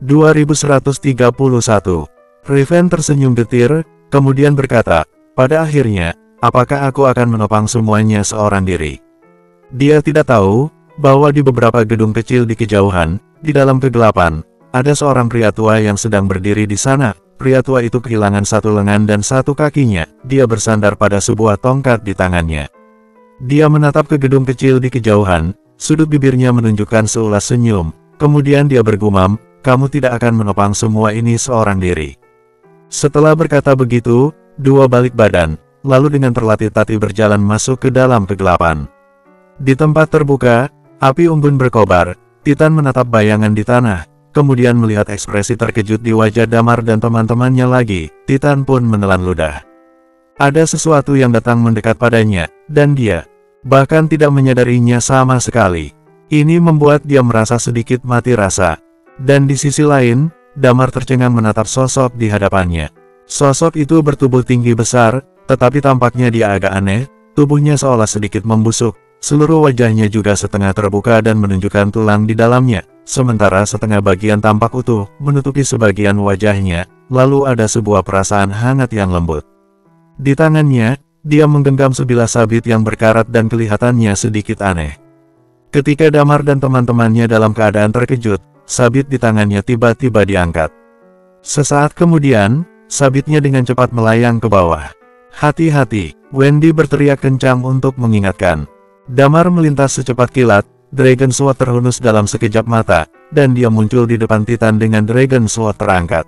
2131. Riven tersenyum getir, kemudian berkata, pada akhirnya, apakah aku akan menopang semuanya seorang diri? Dia tidak tahu, bahwa di beberapa gedung kecil di kejauhan, di dalam kegelapan, ada seorang pria tua yang sedang berdiri di sana. Pria tua itu kehilangan satu lengan dan satu kakinya, dia bersandar pada sebuah tongkat di tangannya. Dia menatap ke gedung kecil di kejauhan, sudut bibirnya menunjukkan seulas senyum, kemudian dia bergumam, kamu tidak akan menopang semua ini seorang diri. Setelah berkata begitu, dua balik badan, lalu dengan terlatih-tatih berjalan masuk ke dalam kegelapan. Di tempat terbuka, api unggun berkobar, Titan menatap bayangan di tanah, kemudian melihat ekspresi terkejut di wajah Damar dan teman-temannya lagi, Titan pun menelan ludah. Ada sesuatu yang datang mendekat padanya, dan dia bahkan tidak menyadarinya sama sekali. Ini membuat dia merasa sedikit mati rasa. Dan di sisi lain, Damar tercengang menatap sosok di hadapannya. Sosok itu bertubuh tinggi besar, tetapi tampaknya dia agak aneh, tubuhnya seolah sedikit membusuk, seluruh wajahnya juga setengah terbuka dan menunjukkan tulang di dalamnya, sementara setengah bagian tampak utuh, menutupi sebagian wajahnya, lalu ada sebuah perasaan hangat yang lembut. Di tangannya, dia menggenggam sebilah sabit yang berkarat dan kelihatannya sedikit aneh. Ketika Damar dan teman-temannya dalam keadaan terkejut, sabit di tangannya tiba-tiba diangkat. Sesaat kemudian, sabitnya dengan cepat melayang ke bawah. Hati-hati, Wendy berteriak kencang untuk mengingatkan. Damar melintas secepat kilat, Dragon Sword terhunus dalam sekejap mata, dan dia muncul di depan Titan dengan Dragon Sword terangkat.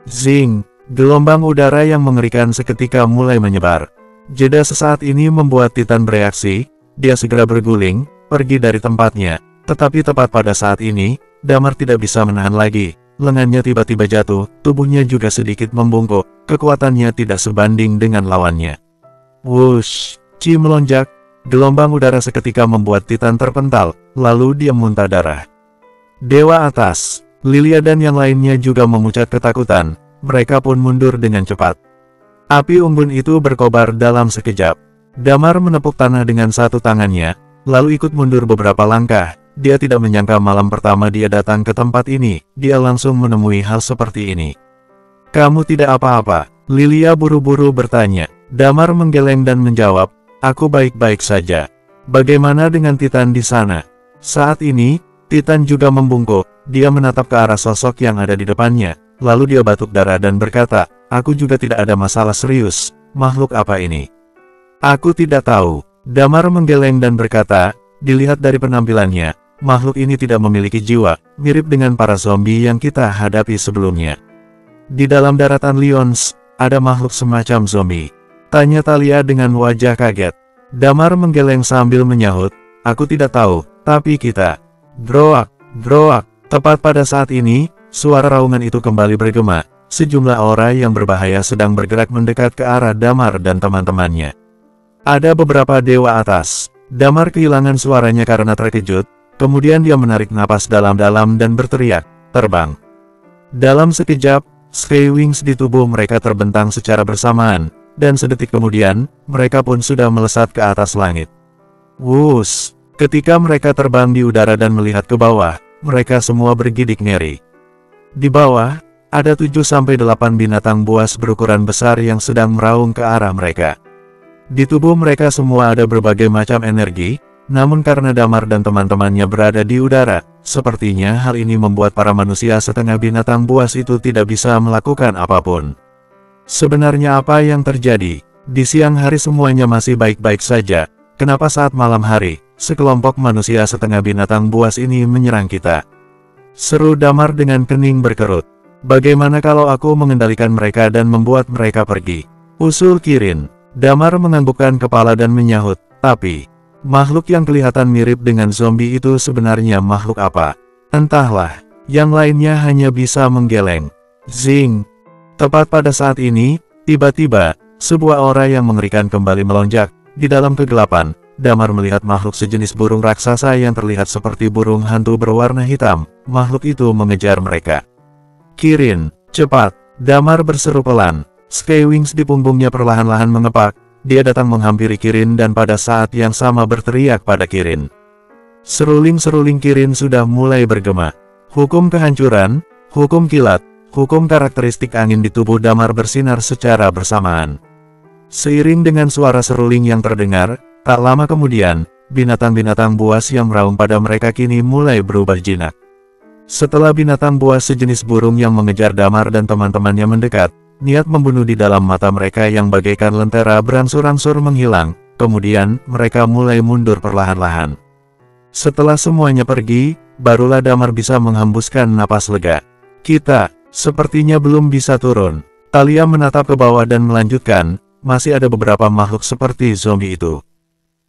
Zing! Gelombang udara yang mengerikan seketika mulai menyebar. Jeda sesaat ini membuat Titan bereaksi, dia segera berguling, pergi dari tempatnya, tetapi tepat pada saat ini, Damar tidak bisa menahan lagi, lengannya tiba-tiba jatuh, tubuhnya juga sedikit membungkuk, kekuatannya tidak sebanding dengan lawannya. Wush! Chi melonjak, gelombang udara seketika membuat Titan terpental, lalu dia muntah darah. Dewa atas, Lilia dan yang lainnya juga memucat ketakutan, mereka pun mundur dengan cepat. Api unggun itu berkobar dalam sekejap. Damar menepuk tanah dengan satu tangannya, lalu ikut mundur beberapa langkah. Dia tidak menyangka malam pertama dia datang ke tempat ini, dia langsung menemui hal seperti ini. Kamu tidak apa-apa? Lilia buru-buru bertanya. Damar menggeleng dan menjawab, aku baik-baik saja. Bagaimana dengan Titan di sana? Saat ini, Titan juga membungkuk, dia menatap ke arah sosok yang ada di depannya, lalu dia batuk darah dan berkata, aku juga tidak ada masalah serius, makhluk apa ini? Aku tidak tahu. Damar menggeleng dan berkata, dilihat dari penampilannya, makhluk ini tidak memiliki jiwa, mirip dengan para zombie yang kita hadapi sebelumnya. Di dalam daratan Lyons, ada makhluk semacam zombie. Tanya Thalia dengan wajah kaget. Damar menggeleng sambil menyahut, aku tidak tahu, tapi kita. Droak, droak. Tepat pada saat ini, suara raungan itu kembali bergema. Sejumlah aura yang berbahaya sedang bergerak mendekat ke arah Damar dan teman-temannya. Ada beberapa dewa atas. Damar kehilangan suaranya karena terkejut, kemudian dia menarik napas dalam-dalam dan berteriak, terbang. Dalam sekejap, Sky Wings di tubuh mereka terbentang secara bersamaan, dan sedetik kemudian, mereka pun sudah melesat ke atas langit. Wush! Ketika mereka terbang di udara dan melihat ke bawah, mereka semua bergidik ngeri. Di bawah, ada 7-8 binatang buas berukuran besar yang sedang meraung ke arah mereka. Di tubuh mereka semua ada berbagai macam energi, namun karena Damar dan teman-temannya berada di udara, sepertinya hal ini membuat para manusia setengah binatang buas itu tidak bisa melakukan apapun. Sebenarnya apa yang terjadi? Di siang hari semuanya masih baik-baik saja, kenapa saat malam hari, sekelompok manusia setengah binatang buas ini menyerang kita? Seru Damar dengan kening berkerut. Bagaimana kalau aku mengendalikan mereka dan membuat mereka pergi? Usul Kirin. Damar menganggukkan kepala dan menyahut, tapi, makhluk yang kelihatan mirip dengan zombie itu sebenarnya makhluk apa? Entahlah, yang lainnya hanya bisa menggeleng. Zing! Tepat pada saat ini, tiba-tiba, sebuah aura yang mengerikan kembali melonjak. Di dalam kegelapan, Damar melihat makhluk sejenis burung raksasa yang terlihat seperti burung hantu berwarna hitam. Makhluk itu mengejar mereka. Kirin, cepat! Damar berseru pelan. Sky Wings di punggungnya perlahan-lahan mengepak. Dia datang menghampiri Kirin dan pada saat yang sama berteriak pada Kirin. Seruling-seruling Kirin sudah mulai bergema. Hukum kehancuran, Hukum kilat, hukum karakteristik angin di tubuh Damar bersinar secara bersamaan. Seiring dengan suara seruling yang terdengar, tak lama kemudian, binatang-binatang buas yang meraung pada mereka kini mulai berubah jinak. Setelah binatang buas sejenis burung yang mengejar Damar dan teman-temannya mendekat, niat membunuh di dalam mata mereka yang bagaikan lentera berangsur-angsur menghilang, kemudian mereka mulai mundur perlahan-lahan. Setelah semuanya pergi, barulah Damar bisa menghembuskan napas lega. Kita, sepertinya belum bisa turun. Thalia menatap ke bawah dan melanjutkan, masih ada beberapa makhluk seperti zombie itu.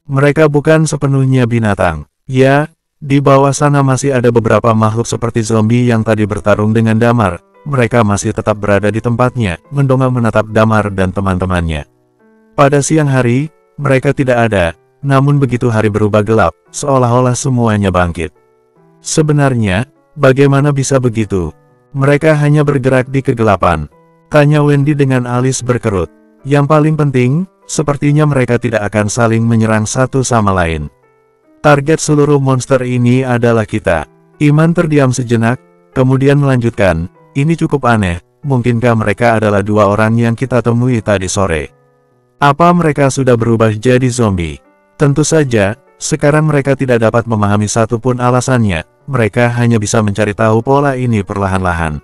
Mereka bukan sepenuhnya binatang. Ya, di bawah sana masih ada beberapa makhluk seperti zombie yang tadi bertarung dengan Damar. Mereka masih tetap berada di tempatnya, mendongak menatap Damar dan teman-temannya. Pada siang hari, mereka tidak ada, namun begitu hari berubah gelap, seolah-olah semuanya bangkit. Sebenarnya, bagaimana bisa begitu? Mereka hanya bergerak di kegelapan. Tanya Wendy dengan alis berkerut. Yang paling penting, sepertinya mereka tidak akan saling menyerang satu sama lain. Target seluruh monster ini adalah kita. Iman terdiam sejenak, kemudian melanjutkan, ini cukup aneh, mungkinkah mereka adalah dua orang yang kita temui tadi sore? Apa mereka sudah berubah jadi zombie? Tentu saja, sekarang mereka tidak dapat memahami satupun alasannya, mereka hanya bisa mencari tahu pola ini perlahan-lahan.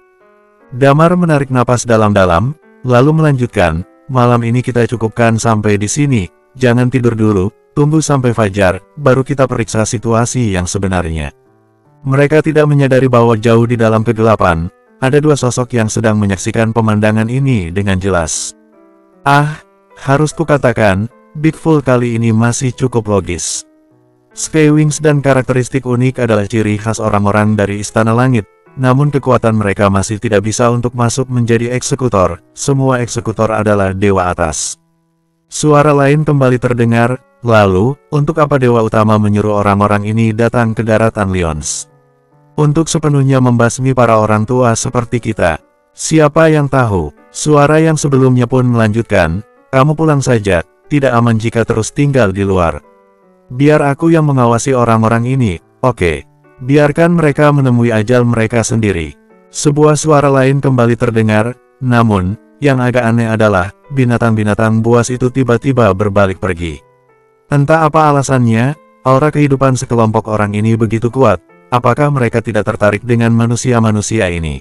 Damar menarik napas dalam-dalam, lalu melanjutkan, malam ini kita cukupkan sampai di sini, jangan tidur dulu, tunggu sampai fajar, baru kita periksa situasi yang sebenarnya. Mereka tidak menyadari bahwa jauh di dalam kegelapan, ada dua sosok yang sedang menyaksikan pemandangan ini dengan jelas. Harus kukatakan, Big Fool kali ini masih cukup logis. Skywings dan karakteristik unik adalah ciri khas orang-orang dari Istana Langit. Namun kekuatan mereka masih tidak bisa untuk masuk menjadi eksekutor, semua eksekutor adalah dewa atas. Suara lain kembali terdengar, lalu, untuk apa dewa utama menyuruh orang-orang ini datang ke daratan Lions? Untuk sepenuhnya membasmi para orang tua seperti kita. Siapa yang tahu? Suara yang sebelumnya pun melanjutkan, kamu pulang saja, tidak aman jika terus tinggal di luar. Biar aku yang mengawasi orang-orang ini, oke. Biarkan mereka menemui ajal mereka sendiri. Sebuah suara lain kembali terdengar, namun, yang agak aneh adalah, binatang-binatang buas itu tiba-tiba berbalik pergi. Entah apa alasannya, aura kehidupan sekelompok orang ini begitu kuat, apakah mereka tidak tertarik dengan manusia-manusia ini?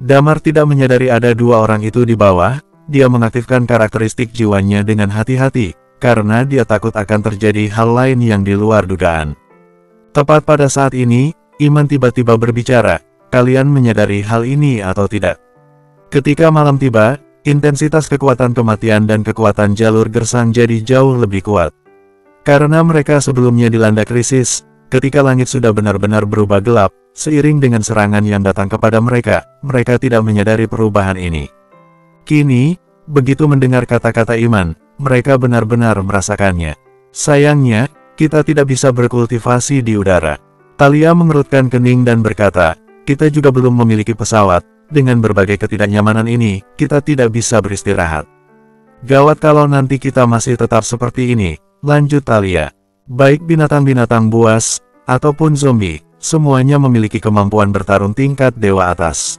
Damar tidak menyadari ada dua orang itu di bawah, dia mengaktifkan karakteristik jiwanya dengan hati-hati, karena dia takut akan terjadi hal lain yang di luar dugaan. Tepat pada saat ini, Iman tiba-tiba berbicara, kalian menyadari hal ini atau tidak? Ketika malam tiba, intensitas kekuatan kematian dan kekuatan jalur gersang jadi jauh lebih kuat. Karena mereka sebelumnya dilanda krisis, ketika langit sudah benar-benar berubah gelap, seiring dengan serangan yang datang kepada mereka, mereka tidak menyadari perubahan ini. Kini, begitu mendengar kata-kata Iman, mereka benar-benar merasakannya. Sayangnya, kita tidak bisa berkultivasi di udara. Thalia mengerutkan kening dan berkata, kita juga belum memiliki pesawat, dengan berbagai ketidaknyamanan ini, kita tidak bisa beristirahat. Gawat kalau nanti kita masih tetap seperti ini, lanjut Thalia. Baik binatang-binatang buas, ataupun zombie, semuanya memiliki kemampuan bertarung tingkat dewa atas.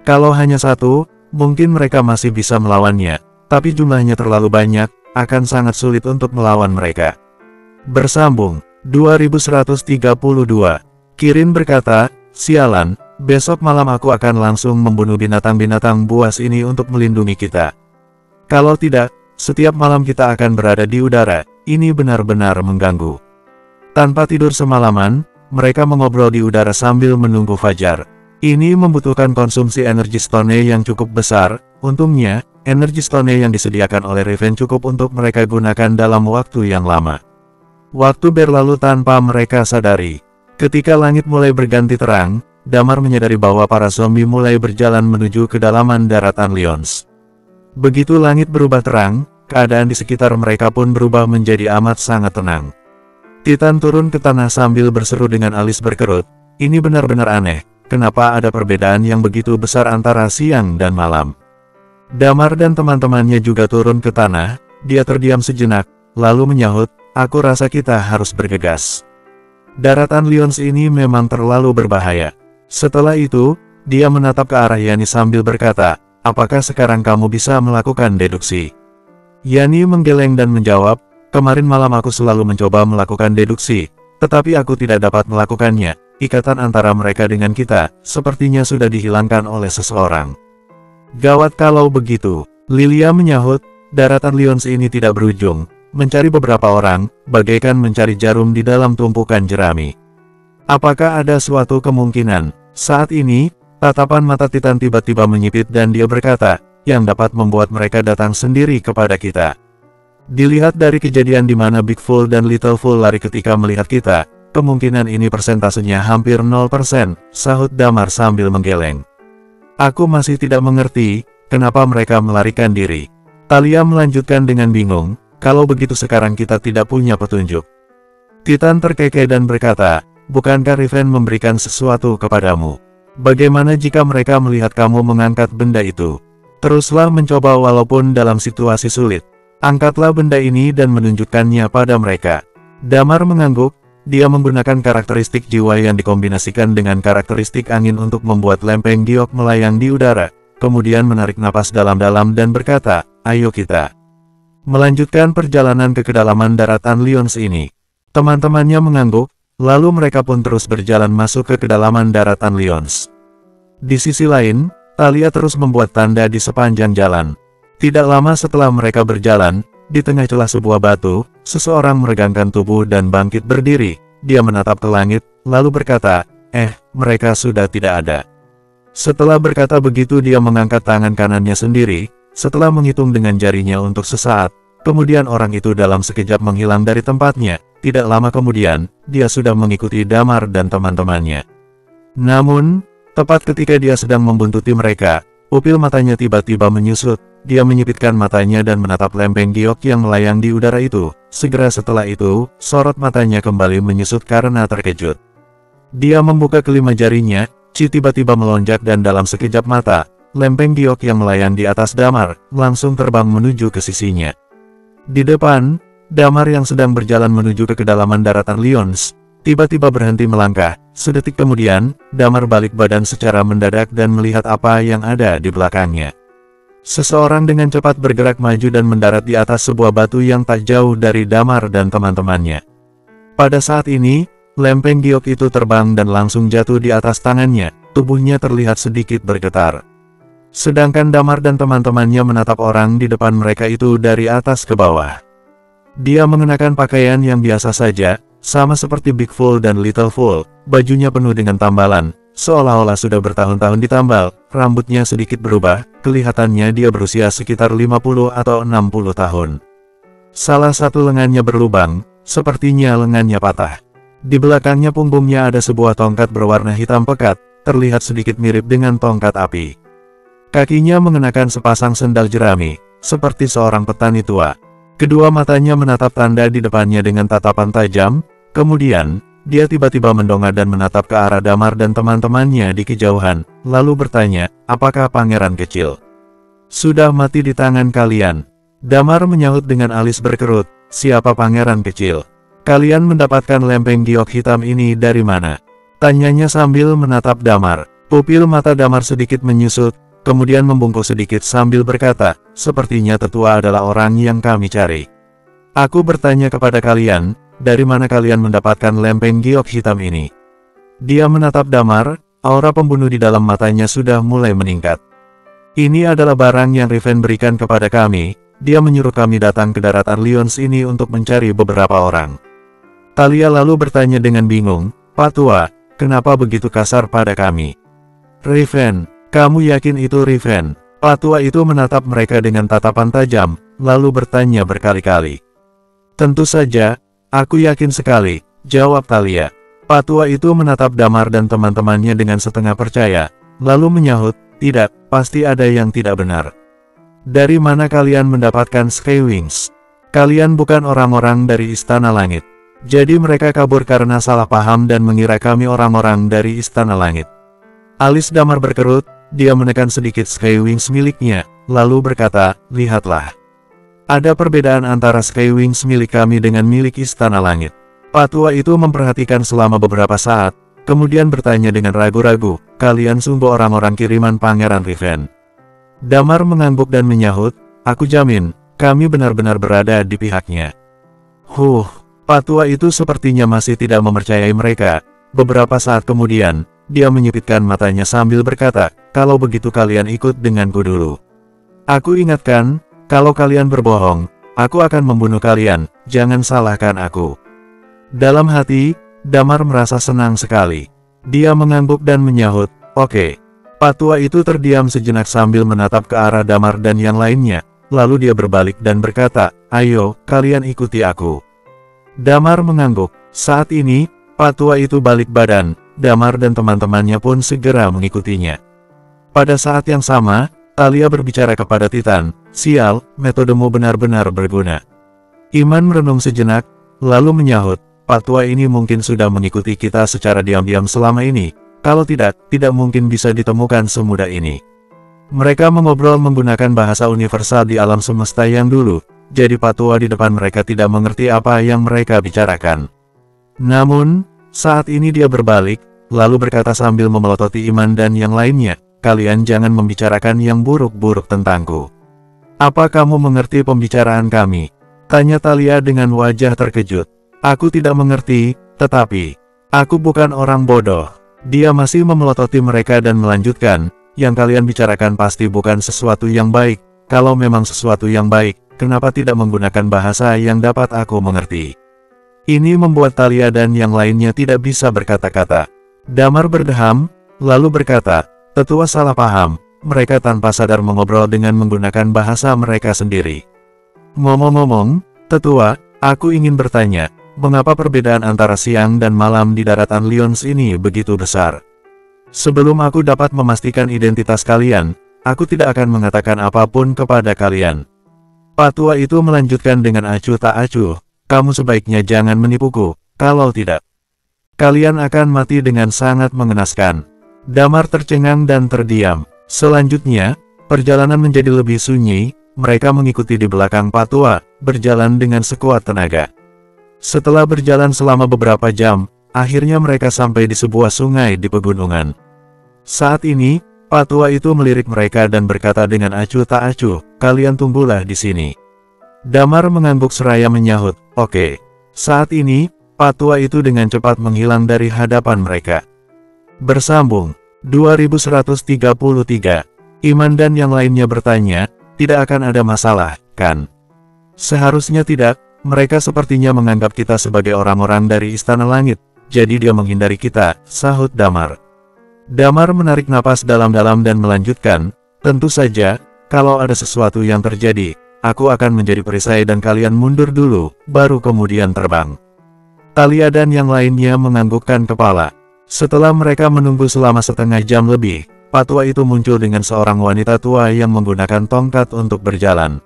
Kalau hanya satu, mungkin mereka masih bisa melawannya, tapi jumlahnya terlalu banyak, akan sangat sulit untuk melawan mereka. Bersambung, 2132. Kirin berkata, sialan, besok malam aku akan langsung membunuh binatang-binatang buas ini untuk melindungi kita. Kalau tidak, setiap malam kita akan berada di udara, ini benar-benar mengganggu. Tanpa tidur semalaman, mereka mengobrol di udara sambil menunggu fajar. Ini membutuhkan konsumsi energi stone yang cukup besar, untungnya, energi stone yang disediakan oleh Raven cukup untuk mereka gunakan dalam waktu yang lama. Waktu berlalu tanpa mereka sadari. Ketika langit mulai berganti terang, Damar menyadari bahwa para zombie mulai berjalan menuju kedalaman daratan Lions. Begitu langit berubah terang, keadaan di sekitar mereka pun berubah menjadi amat sangat tenang. Titan turun ke tanah sambil berseru dengan alis berkerut, ini benar-benar aneh, kenapa ada perbedaan yang begitu besar antara siang dan malam. Damar dan teman-temannya juga turun ke tanah, dia terdiam sejenak, lalu menyahut, aku rasa kita harus bergegas. Daratan Lions ini memang terlalu berbahaya. Setelah itu, dia menatap ke arah Yani sambil berkata, apakah sekarang kamu bisa melakukan deduksi? Yani menggeleng dan menjawab, kemarin malam aku selalu mencoba melakukan deduksi, tetapi aku tidak dapat melakukannya. Ikatan antara mereka dengan kita, sepertinya sudah dihilangkan oleh seseorang. Gawat kalau begitu, Lilia menyahut, daratan Lyons ini tidak berujung. Mencari beberapa orang, bagaikan mencari jarum di dalam tumpukan jerami. Apakah ada suatu kemungkinan? Saat ini, tatapan mata Titan tiba-tiba menyipit dan dia berkata, yang dapat membuat mereka datang sendiri kepada kita. Dilihat dari kejadian di mana Big Fool dan Little Fool lari ketika melihat kita, kemungkinan ini persentasenya hampir 0%, sahut Damar sambil menggeleng. Aku masih tidak mengerti, kenapa mereka melarikan diri. Talia melanjutkan dengan bingung, kalau begitu sekarang kita tidak punya petunjuk. Titan terkekeh dan berkata, bukankah Riven memberikan sesuatu kepadamu? Bagaimana jika mereka melihat kamu mengangkat benda itu? Teruslah mencoba walaupun dalam situasi sulit. Angkatlah benda ini dan menunjukkannya pada mereka. Damar mengangguk, dia menggunakan karakteristik jiwa yang dikombinasikan dengan karakteristik angin untuk membuat lempeng giok melayang di udara, kemudian menarik napas dalam-dalam dan berkata, ayo kita melanjutkan perjalanan ke kedalaman daratan Lyons ini. Teman-temannya mengangguk, lalu mereka pun terus berjalan masuk ke kedalaman daratan Lyons. Di sisi lain, Talia terus membuat tanda di sepanjang jalan. Tidak lama setelah mereka berjalan, di tengah celah sebuah batu, seseorang meregangkan tubuh dan bangkit berdiri. Dia menatap ke langit, lalu berkata, mereka sudah tidak ada. Setelah berkata begitu dia mengangkat tangan kanannya sendiri, setelah menghitung dengan jarinya untuk sesaat, kemudian orang itu dalam sekejap menghilang dari tempatnya. Tidak lama kemudian, dia sudah mengikuti Damar dan teman-temannya. Namun, tepat ketika dia sedang membuntuti mereka, pupil matanya tiba-tiba menyusut. Dia menyipitkan matanya dan menatap lempeng giok yang melayang di udara itu. Segera setelah itu, sorot matanya kembali menyusut karena terkejut. Dia membuka kelima jarinya, Chi tiba-tiba melonjak dan dalam sekejap mata, lempeng giok yang melayang di atas Damar, langsung terbang menuju ke sisinya. Di depan, Damar yang sedang berjalan menuju ke kedalaman daratan Lyons, tiba-tiba berhenti melangkah. Sedetik kemudian, Damar balik badan secara mendadak dan melihat apa yang ada di belakangnya. Seseorang dengan cepat bergerak maju dan mendarat di atas sebuah batu yang tak jauh dari Damar dan teman-temannya. Pada saat ini, lempeng giok itu terbang dan langsung jatuh di atas tangannya, tubuhnya terlihat sedikit bergetar. Sedangkan Damar dan teman-temannya menatap orang di depan mereka itu dari atas ke bawah. Dia mengenakan pakaian yang biasa saja, sama seperti Big Fool dan Little Fool, bajunya penuh dengan tambalan, seolah-olah sudah bertahun-tahun ditambal, rambutnya sedikit berubah, kelihatannya dia berusia sekitar 50 atau 60 tahun. Salah satu lengannya berlubang, sepertinya lengannya patah. Di belakangnya punggungnya ada sebuah tongkat berwarna hitam pekat, terlihat sedikit mirip dengan tongkat api. Kakinya mengenakan sepasang sendal jerami, seperti seorang petani tua. Kedua matanya menatap tanda di depannya dengan tatapan tajam, kemudian, dia tiba-tiba mendongak dan menatap ke arah Damar dan teman-temannya di kejauhan, lalu bertanya, apakah pangeran kecil sudah mati di tangan kalian? Damar menyahut dengan alis berkerut, siapa pangeran kecil? Kalian mendapatkan lempeng giok hitam ini dari mana? Tanyanya sambil menatap Damar. Pupil mata Damar sedikit menyusut, kemudian membungkuk sedikit sambil berkata, sepertinya tetua adalah orang yang kami cari. Aku bertanya kepada kalian, dari mana kalian mendapatkan lempeng giok hitam ini? Dia menatap Damar, aura pembunuh di dalam matanya sudah mulai meningkat. Ini adalah barang yang Riven berikan kepada kami, dia menyuruh kami datang ke daratan Lyons ini untuk mencari beberapa orang. Talia lalu bertanya dengan bingung, Pak Tua, kenapa begitu kasar pada kami? Riven, kamu yakin itu Riven? Pak Tua itu menatap mereka dengan tatapan tajam, lalu bertanya berkali-kali. Tentu saja, aku yakin sekali, jawab Talia. Pak Tua itu menatap Damar dan teman-temannya dengan setengah percaya, lalu menyahut, tidak, pasti ada yang tidak benar. Dari mana kalian mendapatkan Skywings? Kalian bukan orang-orang dari Istana Langit. Jadi mereka kabur karena salah paham dan mengira kami orang-orang dari Istana Langit. Alis Damar berkerut, dia menekan sedikit Skywings miliknya, lalu berkata, lihatlah. Ada perbedaan antara Skywings milik kami dengan milik Istana Langit. Pak Tua itu memperhatikan selama beberapa saat, kemudian bertanya dengan ragu-ragu, kalian sungguh orang-orang kiriman Pangeran Riven. Damar mengangguk dan menyahut, aku jamin, kami benar-benar berada di pihaknya. Patua itu sepertinya masih tidak mempercayai mereka. Beberapa saat kemudian, dia menyipitkan matanya sambil berkata, kalau begitu kalian ikut denganku dulu. Aku ingatkan, kalau kalian berbohong, aku akan membunuh kalian, jangan salahkan aku. Dalam hati, Damar merasa senang sekali. Dia mengangguk dan menyahut, oke. Patua itu terdiam sejenak sambil menatap ke arah Damar dan yang lainnya, lalu dia berbalik dan berkata, ayo, kalian ikuti aku. Damar mengangguk. Saat ini, Patua itu balik badan, Damar dan teman-temannya pun segera mengikutinya. Pada saat yang sama, Thalia berbicara kepada Titan, sial, metodemu benar-benar berguna. Iman merenung sejenak, lalu menyahut, Patua ini mungkin sudah mengikuti kita secara diam-diam selama ini, kalau tidak mungkin bisa ditemukan semudah ini. Mereka mengobrol menggunakan bahasa universal di alam semesta yang dulu, jadi Patua di depan mereka tidak mengerti apa yang mereka bicarakan. Namun, saat ini dia berbalik, lalu berkata sambil memelototi Iman dan yang lainnya, kalian jangan membicarakan yang buruk-buruk tentangku. Apa kamu mengerti pembicaraan kami? Tanya Thalia dengan wajah terkejut. Aku tidak mengerti, tetapi aku bukan orang bodoh. Dia masih memelototi mereka dan melanjutkan, yang kalian bicarakan pasti bukan sesuatu yang baik. Kalau memang sesuatu yang baik, kenapa tidak menggunakan bahasa yang dapat aku mengerti? Ini membuat Thalia dan yang lainnya tidak bisa berkata-kata. Damar berdeham, lalu berkata, tetua salah paham, mereka tanpa sadar mengobrol dengan menggunakan bahasa mereka sendiri. Ngomong-ngomong, tetua, aku ingin bertanya, mengapa perbedaan antara siang dan malam di daratan Lyons ini begitu besar? Sebelum aku dapat memastikan identitas kalian, aku tidak akan mengatakan apapun kepada kalian. Patua itu melanjutkan dengan acuh tak acuh, kamu sebaiknya jangan menipuku, kalau tidak, kalian akan mati dengan sangat mengenaskan. Damar tercengang dan terdiam. Selanjutnya, perjalanan menjadi lebih sunyi, mereka mengikuti di belakang Patua, berjalan dengan sekuat tenaga. Setelah berjalan selama beberapa jam, akhirnya mereka sampai di sebuah sungai di pegunungan. Saat ini, Patua itu melirik mereka dan berkata dengan acuh tak acuh, kalian tunggulah di sini. Damar mengangguk seraya menyahut, oke. Saat ini, Patua itu dengan cepat menghilang dari hadapan mereka. Bersambung 2133. Iman dan yang lainnya bertanya, tidak akan ada masalah, kan? Seharusnya tidak, mereka sepertinya menganggap kita sebagai orang-orang dari Istana Langit, jadi dia menghindari kita, sahut Damar. Damar menarik napas dalam-dalam dan melanjutkan, tentu saja, kalau ada sesuatu yang terjadi, aku akan menjadi perisai dan kalian mundur dulu, baru kemudian terbang. Thalia dan yang lainnya menganggukkan kepala. Setelah mereka menunggu selama setengah jam lebih, Patua itu muncul dengan seorang wanita tua yang menggunakan tongkat untuk berjalan.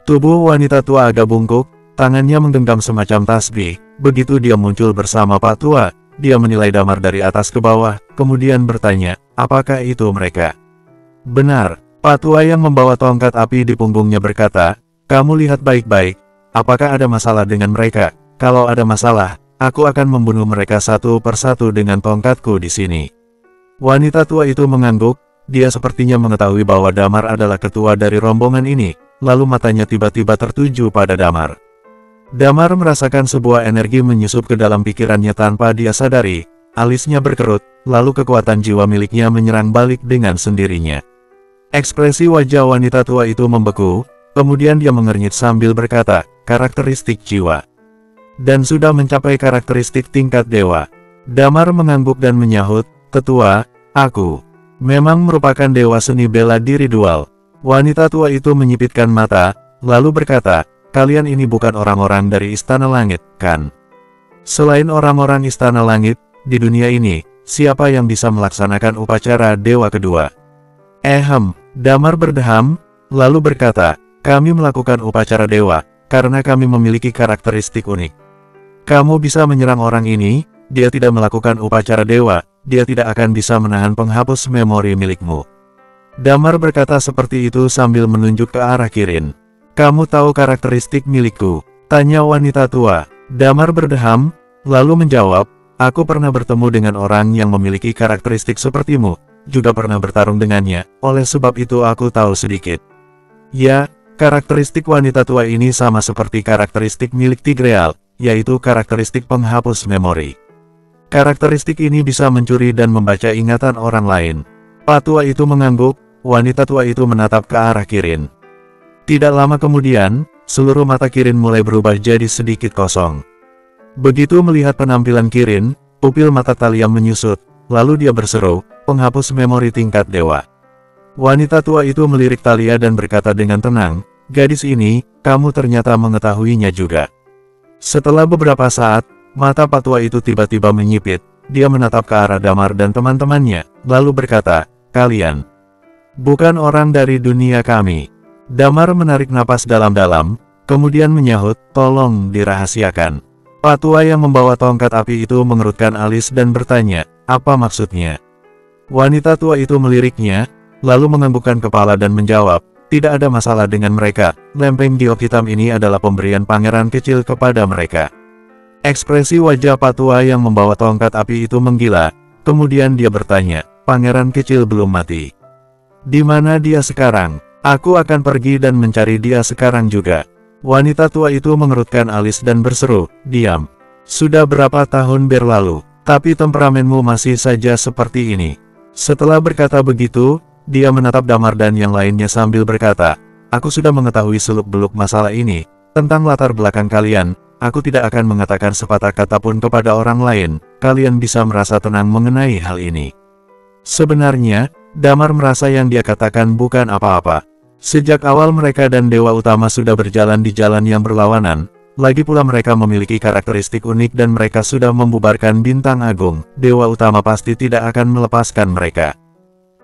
Tubuh wanita tua agak bungkuk, tangannya menggenggam semacam tasbih. Begitu dia muncul bersama Patua, dia menilai Damar dari atas ke bawah, kemudian bertanya, apakah itu mereka? Benar, Patua yang membawa tongkat api di punggungnya berkata, kamu lihat baik-baik, apakah ada masalah dengan mereka? Kalau ada masalah, aku akan membunuh mereka satu persatu dengan tongkatku di sini. Wanita tua itu mengangguk, dia sepertinya mengetahui bahwa Damar adalah ketua dari rombongan ini, lalu matanya tiba-tiba tertuju pada Damar. Damar merasakan sebuah energi menyusup ke dalam pikirannya tanpa dia sadari, alisnya berkerut, lalu kekuatan jiwa miliknya menyerang balik dengan sendirinya. Ekspresi wajah wanita tua itu membeku, kemudian dia mengernyit sambil berkata, karakteristik jiwa. Dan sudah mencapai karakteristik tingkat dewa. Damar mengangguk dan menyahut, tetua, aku memang merupakan dewa seni bela diri dual. Wanita tua itu menyipitkan mata, lalu berkata, kalian ini bukan orang-orang dari Istana Langit, kan? Selain orang-orang Istana Langit, di dunia ini, siapa yang bisa melaksanakan upacara dewa kedua? Damar berdeham, lalu berkata, kami melakukan upacara dewa, karena kami memiliki karakteristik unik. Kamu bisa menyerang orang ini, dia tidak melakukan upacara dewa, dia tidak akan bisa menahan penghapus memori milikmu. Damar berkata seperti itu sambil menunjuk ke arah Kirin. Kamu tahu karakteristik milikku? Tanya wanita tua. Damar berdeham, lalu menjawab, Aku pernah bertemu dengan orang yang memiliki karakteristik sepertimu, juga pernah bertarung dengannya, oleh sebab itu aku tahu sedikit. Ya, karakteristik wanita tua ini sama seperti karakteristik milik Tigreal, yaitu karakteristik penghapus memori. Karakteristik ini bisa mencuri dan membaca ingatan orang lain. Pak tua itu mengangguk, wanita tua itu menatap ke arah Kirin. Tidak lama kemudian, seluruh mata Kirin mulai berubah jadi sedikit kosong. Begitu melihat penampilan Kirin, pupil mata Thalia menyusut, lalu dia berseru, penghapus memori tingkat dewa. Wanita tua itu melirik Thalia dan berkata dengan tenang, gadis ini, kamu ternyata mengetahuinya juga. Setelah beberapa saat, mata Pak tua itu tiba-tiba menyipit, dia menatap ke arah Damar dan teman-temannya, lalu berkata, kalian bukan orang dari dunia kami. Damar menarik napas dalam-dalam, kemudian menyahut, tolong dirahasiakan. Pak tua yang membawa tongkat api itu mengerutkan alis dan bertanya, apa maksudnya? Wanita tua itu meliriknya, lalu menganggukkan kepala dan menjawab, tidak ada masalah dengan mereka, lempeng giok hitam ini adalah pemberian pangeran kecil kepada mereka. Ekspresi wajah Pak tua yang membawa tongkat api itu menggila, kemudian dia bertanya, pangeran kecil belum mati. Di mana dia sekarang? Aku akan pergi dan mencari dia sekarang juga. Wanita tua itu mengerutkan alis dan berseru, diam. Sudah berapa tahun berlalu, tapi temperamenmu masih saja seperti ini. Setelah berkata begitu, dia menatap Damar dan yang lainnya sambil berkata, aku sudah mengetahui seluk-beluk masalah ini, tentang latar belakang kalian, aku tidak akan mengatakan sepatah kata pun kepada orang lain, kalian bisa merasa tenang mengenai hal ini. Sebenarnya, Damar merasa yang dia katakan bukan apa-apa. Sejak awal mereka dan Dewa Utama sudah berjalan di jalan yang berlawanan, lagi pula mereka memiliki karakteristik unik dan mereka sudah membubarkan Bintang Agung, Dewa Utama pasti tidak akan melepaskan mereka.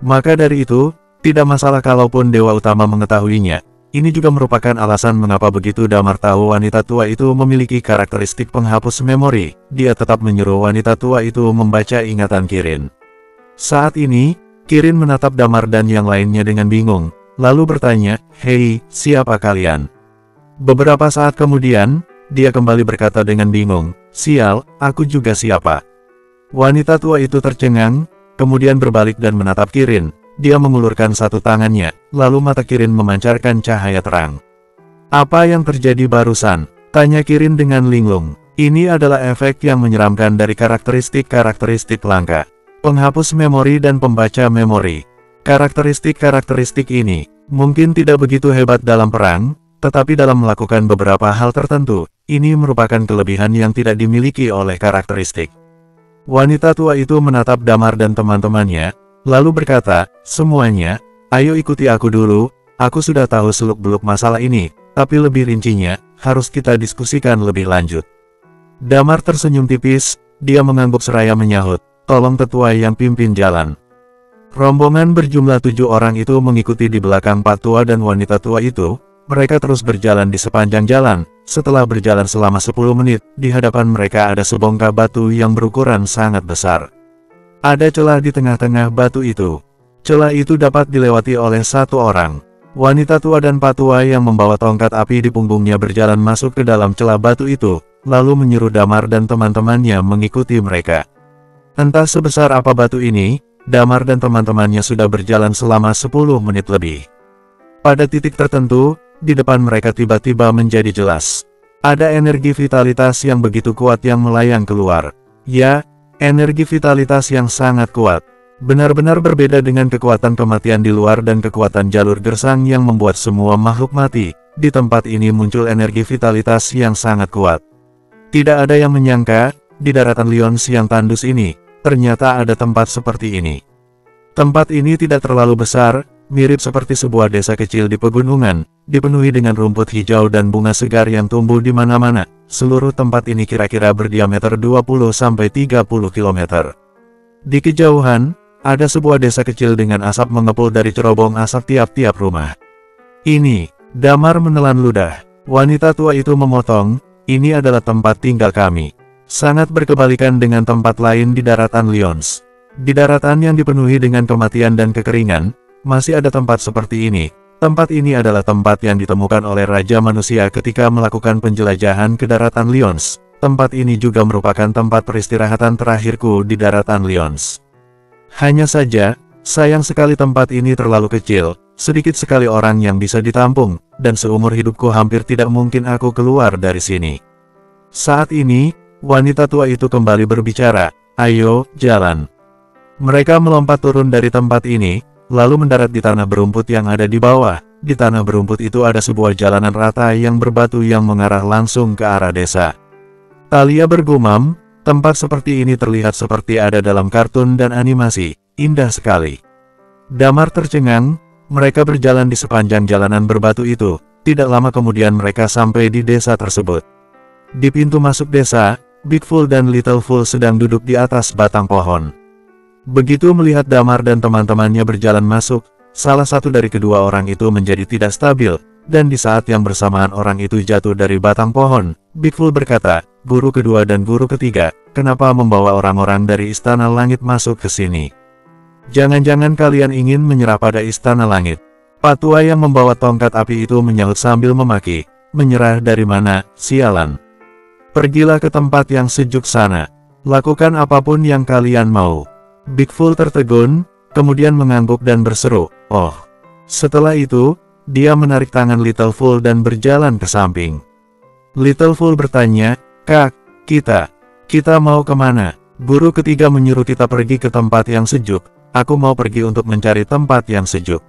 Maka dari itu, tidak masalah kalaupun Dewa Utama mengetahuinya. Ini juga merupakan alasan mengapa begitu Damar tahu wanita tua itu memiliki karakteristik penghapus memori, dia tetap menyuruh wanita tua itu membaca ingatan Kirin. Saat ini, Kirin menatap Damar dan yang lainnya dengan bingung, lalu bertanya, hei, siapa kalian? Beberapa saat kemudian, dia kembali berkata dengan bingung, sial, aku juga siapa? Wanita tua itu tercengang, kemudian berbalik dan menatap Kirin. Dia mengulurkan satu tangannya, lalu mata Kirin memancarkan cahaya terang. Apa yang terjadi barusan? Tanya Kirin dengan linglung. Ini adalah efek yang menyeramkan dari karakteristik langka. Penghapus memori dan pembaca memori. Karakteristik ini, mungkin tidak begitu hebat dalam perang, tetapi dalam melakukan beberapa hal tertentu, ini merupakan kelebihan yang tidak dimiliki oleh karakteristik. Wanita tua itu menatap Damar dan teman-temannya, lalu berkata, semuanya, ayo ikuti aku dulu, aku sudah tahu seluk-beluk masalah ini, tapi lebih rincinya, harus kita diskusikan lebih lanjut. Damar tersenyum tipis, dia mengangguk seraya menyahut, tolong tetua yang pimpin jalan. Rombongan berjumlah 7 orang itu mengikuti di belakang Pak tua dan wanita tua itu, mereka terus berjalan di sepanjang jalan, setelah berjalan selama 10 menit, di hadapan mereka ada sebongkah batu yang berukuran sangat besar. Ada celah di tengah-tengah batu itu. Celah itu dapat dilewati oleh satu orang. Wanita tua dan Pak tua yang membawa tongkat api di punggungnya berjalan masuk ke dalam celah batu itu, lalu menyuruh Damar dan teman-temannya mengikuti mereka. Entah sebesar apa batu ini, Damar dan teman-temannya sudah berjalan selama 10 menit lebih. Pada titik tertentu, di depan mereka tiba-tiba menjadi jelas. Ada energi vitalitas yang begitu kuat yang melayang keluar. Ya, energi vitalitas yang sangat kuat. Benar-benar berbeda dengan kekuatan kematian di luar dan kekuatan jalur gersang yang membuat semua makhluk mati. Di tempat ini muncul energi vitalitas yang sangat kuat. Tidak ada yang menyangka, di daratan Lyons yang tandus ini, ternyata ada tempat seperti ini. Tempat ini tidak terlalu besar, mirip seperti sebuah desa kecil di pegunungan, dipenuhi dengan rumput hijau dan bunga segar yang tumbuh di mana-mana. Seluruh tempat ini kira-kira berdiameter 20-30 km. Di kejauhan, ada sebuah desa kecil dengan asap mengepul dari cerobong asap tiap-tiap rumah. Ini, Damar menelan ludah. Wanita tua itu memotong, ini adalah tempat tinggal kami. Sangat berkebalikan dengan tempat lain di daratan Lyons. Di daratan yang dipenuhi dengan kematian dan kekeringan, masih ada tempat seperti ini. Tempat ini adalah tempat yang ditemukan oleh Raja Manusia ketika melakukan penjelajahan ke daratan Lyons. tempat ini juga merupakan tempat peristirahatan terakhirku di daratan Lyons. Hanya saja, sayang sekali tempat ini terlalu kecil, sedikit sekali orang yang bisa ditampung, dan seumur hidupku hampir tidak mungkin aku keluar dari sini. Saat ini, wanita tua itu kembali berbicara, "Ayo, jalan." Mereka melompat turun dari tempat ini, lalu mendarat di tanah berumput yang ada di bawah. Di tanah berumput itu ada sebuah jalanan rata yang berbatu yang mengarah langsung ke arah desa. Thalia bergumam, tempat seperti ini terlihat seperti ada dalam kartun dan animasi, indah sekali. Damar tercengang, mereka berjalan di sepanjang jalanan berbatu itu, tidak lama kemudian mereka sampai di desa tersebut. Di pintu masuk desa, Big Fool dan Little Fool sedang duduk di atas batang pohon. Begitu melihat Damar dan teman-temannya berjalan masuk, salah satu dari kedua orang itu menjadi tidak stabil, dan di saat yang bersamaan orang itu jatuh dari batang pohon, Big Fool berkata, "Guru kedua dan guru ketiga, kenapa membawa orang-orang dari Istana Langit masuk ke sini? Jangan-jangan kalian ingin menyerah pada Istana Langit?" Patua yang membawa tongkat api itu menyahut sambil memaki, "Menyerah dari mana, sialan? Pergilah ke tempat yang sejuk sana. Lakukan apapun yang kalian mau." Big Fool tertegun, kemudian mengangguk dan berseru, "Oh." Setelah itu, dia menarik tangan Little Fool dan berjalan ke samping. Little Fool bertanya, "Kak, kita mau kemana?" "Guru ketiga menyuruh kita pergi ke tempat yang sejuk. Aku mau pergi untuk mencari tempat yang sejuk.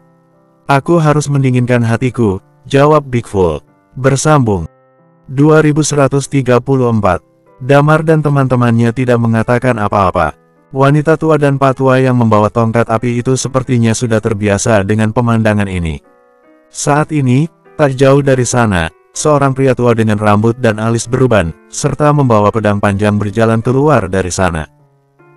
Aku harus mendinginkan hatiku," jawab Big Fool. Bersambung 2134. Damar dan teman-temannya tidak mengatakan apa-apa. Wanita tua dan patua yang membawa tongkat api itu sepertinya sudah terbiasa dengan pemandangan ini. Saat ini, tak jauh dari sana, seorang pria tua dengan rambut dan alis beruban, serta membawa pedang panjang berjalan keluar dari sana.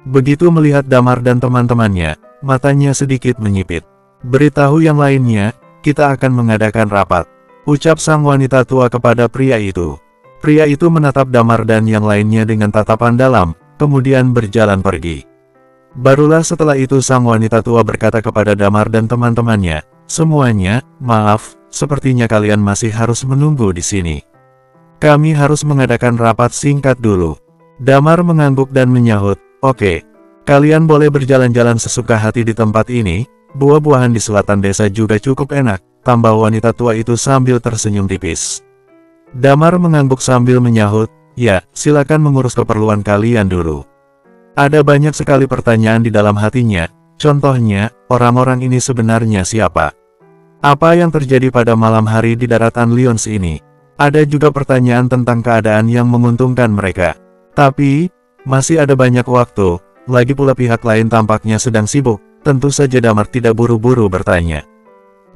Begitu melihat Damar dan teman-temannya, matanya sedikit menyipit. "Beritahu yang lainnya, kita akan mengadakan rapat," ucap sang wanita tua kepada pria itu. Pria itu menatap Damar dan yang lainnya dengan tatapan dalam, kemudian berjalan pergi. Barulah setelah itu sang wanita tua berkata kepada Damar dan teman-temannya, "Semuanya, maaf, sepertinya kalian masih harus menunggu di sini. Kami harus mengadakan rapat singkat dulu." Damar mengangguk dan menyahut, "Oke, kalian boleh berjalan-jalan sesuka hati di tempat ini, buah-buahan di selatan desa juga cukup enak," tambah wanita tua itu sambil tersenyum tipis. Damar mengangguk sambil menyahut, "Ya, silakan mengurus keperluan kalian dulu." Ada banyak sekali pertanyaan di dalam hatinya, contohnya, orang-orang ini sebenarnya siapa? Apa yang terjadi pada malam hari di daratan Lyons ini? Ada juga pertanyaan tentang keadaan yang menguntungkan mereka. Tapi, masih ada banyak waktu, lagi pula pihak lain tampaknya sedang sibuk, tentu saja Damar tidak buru-buru bertanya.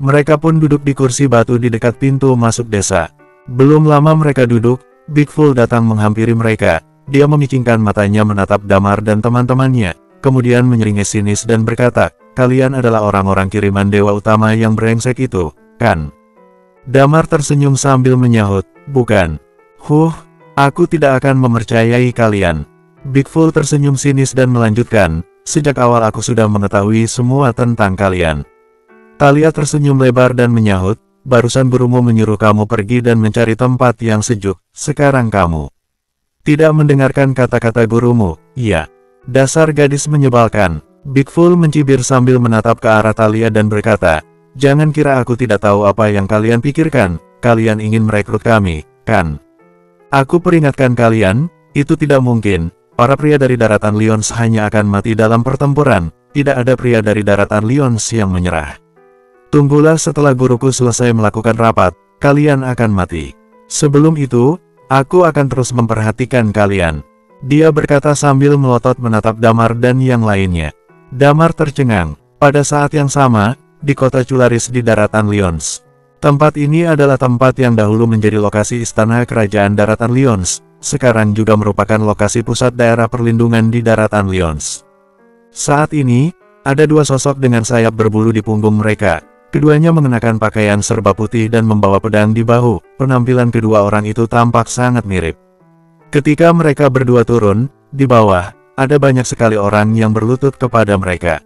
Mereka pun duduk di kursi batu di dekat pintu masuk desa. Belum lama mereka duduk, Big Fool datang menghampiri mereka. Dia memicingkan matanya menatap Damar dan teman-temannya, kemudian menyeringai sinis dan berkata, "Kalian adalah orang-orang kiriman dewa utama yang brengsek itu, kan?" Damar tersenyum sambil menyahut, "Bukan. Aku tidak akan mempercayai kalian." Big Fool tersenyum sinis dan melanjutkan, "Sejak awal aku sudah mengetahui semua tentang kalian." Thalia tersenyum lebar dan menyahut, "Barusan gurumu menyuruh kamu pergi dan mencari tempat yang sejuk, sekarang kamu tidak mendengarkan kata-kata gurumu." "Iya. Dasar gadis menyebalkan." Big Fool mencibir sambil menatap ke arah Thalia dan berkata, "Jangan kira aku tidak tahu apa yang kalian pikirkan, kalian ingin merekrut kami, kan? Aku peringatkan kalian, itu tidak mungkin. Para pria dari daratan Lyons hanya akan mati dalam pertempuran, tidak ada pria dari daratan Lyons yang menyerah. Tunggulah setelah guruku selesai melakukan rapat, kalian akan mati. Sebelum itu, aku akan terus memperhatikan kalian." Dia berkata sambil melotot menatap Damar dan yang lainnya. Damar tercengang. Pada saat yang sama, di kota Cularis di daratan Lyons. Tempat ini adalah tempat yang dahulu menjadi lokasi istana kerajaan daratan Lyons, sekarang juga merupakan lokasi pusat daerah perlindungan di daratan Lyons. Saat ini, ada dua sosok dengan sayap berbulu di punggung mereka. Keduanya mengenakan pakaian serba putih dan membawa pedang di bahu. Penampilan kedua orang itu tampak sangat mirip. Ketika mereka berdua turun, di bawah, ada banyak sekali orang yang berlutut kepada mereka.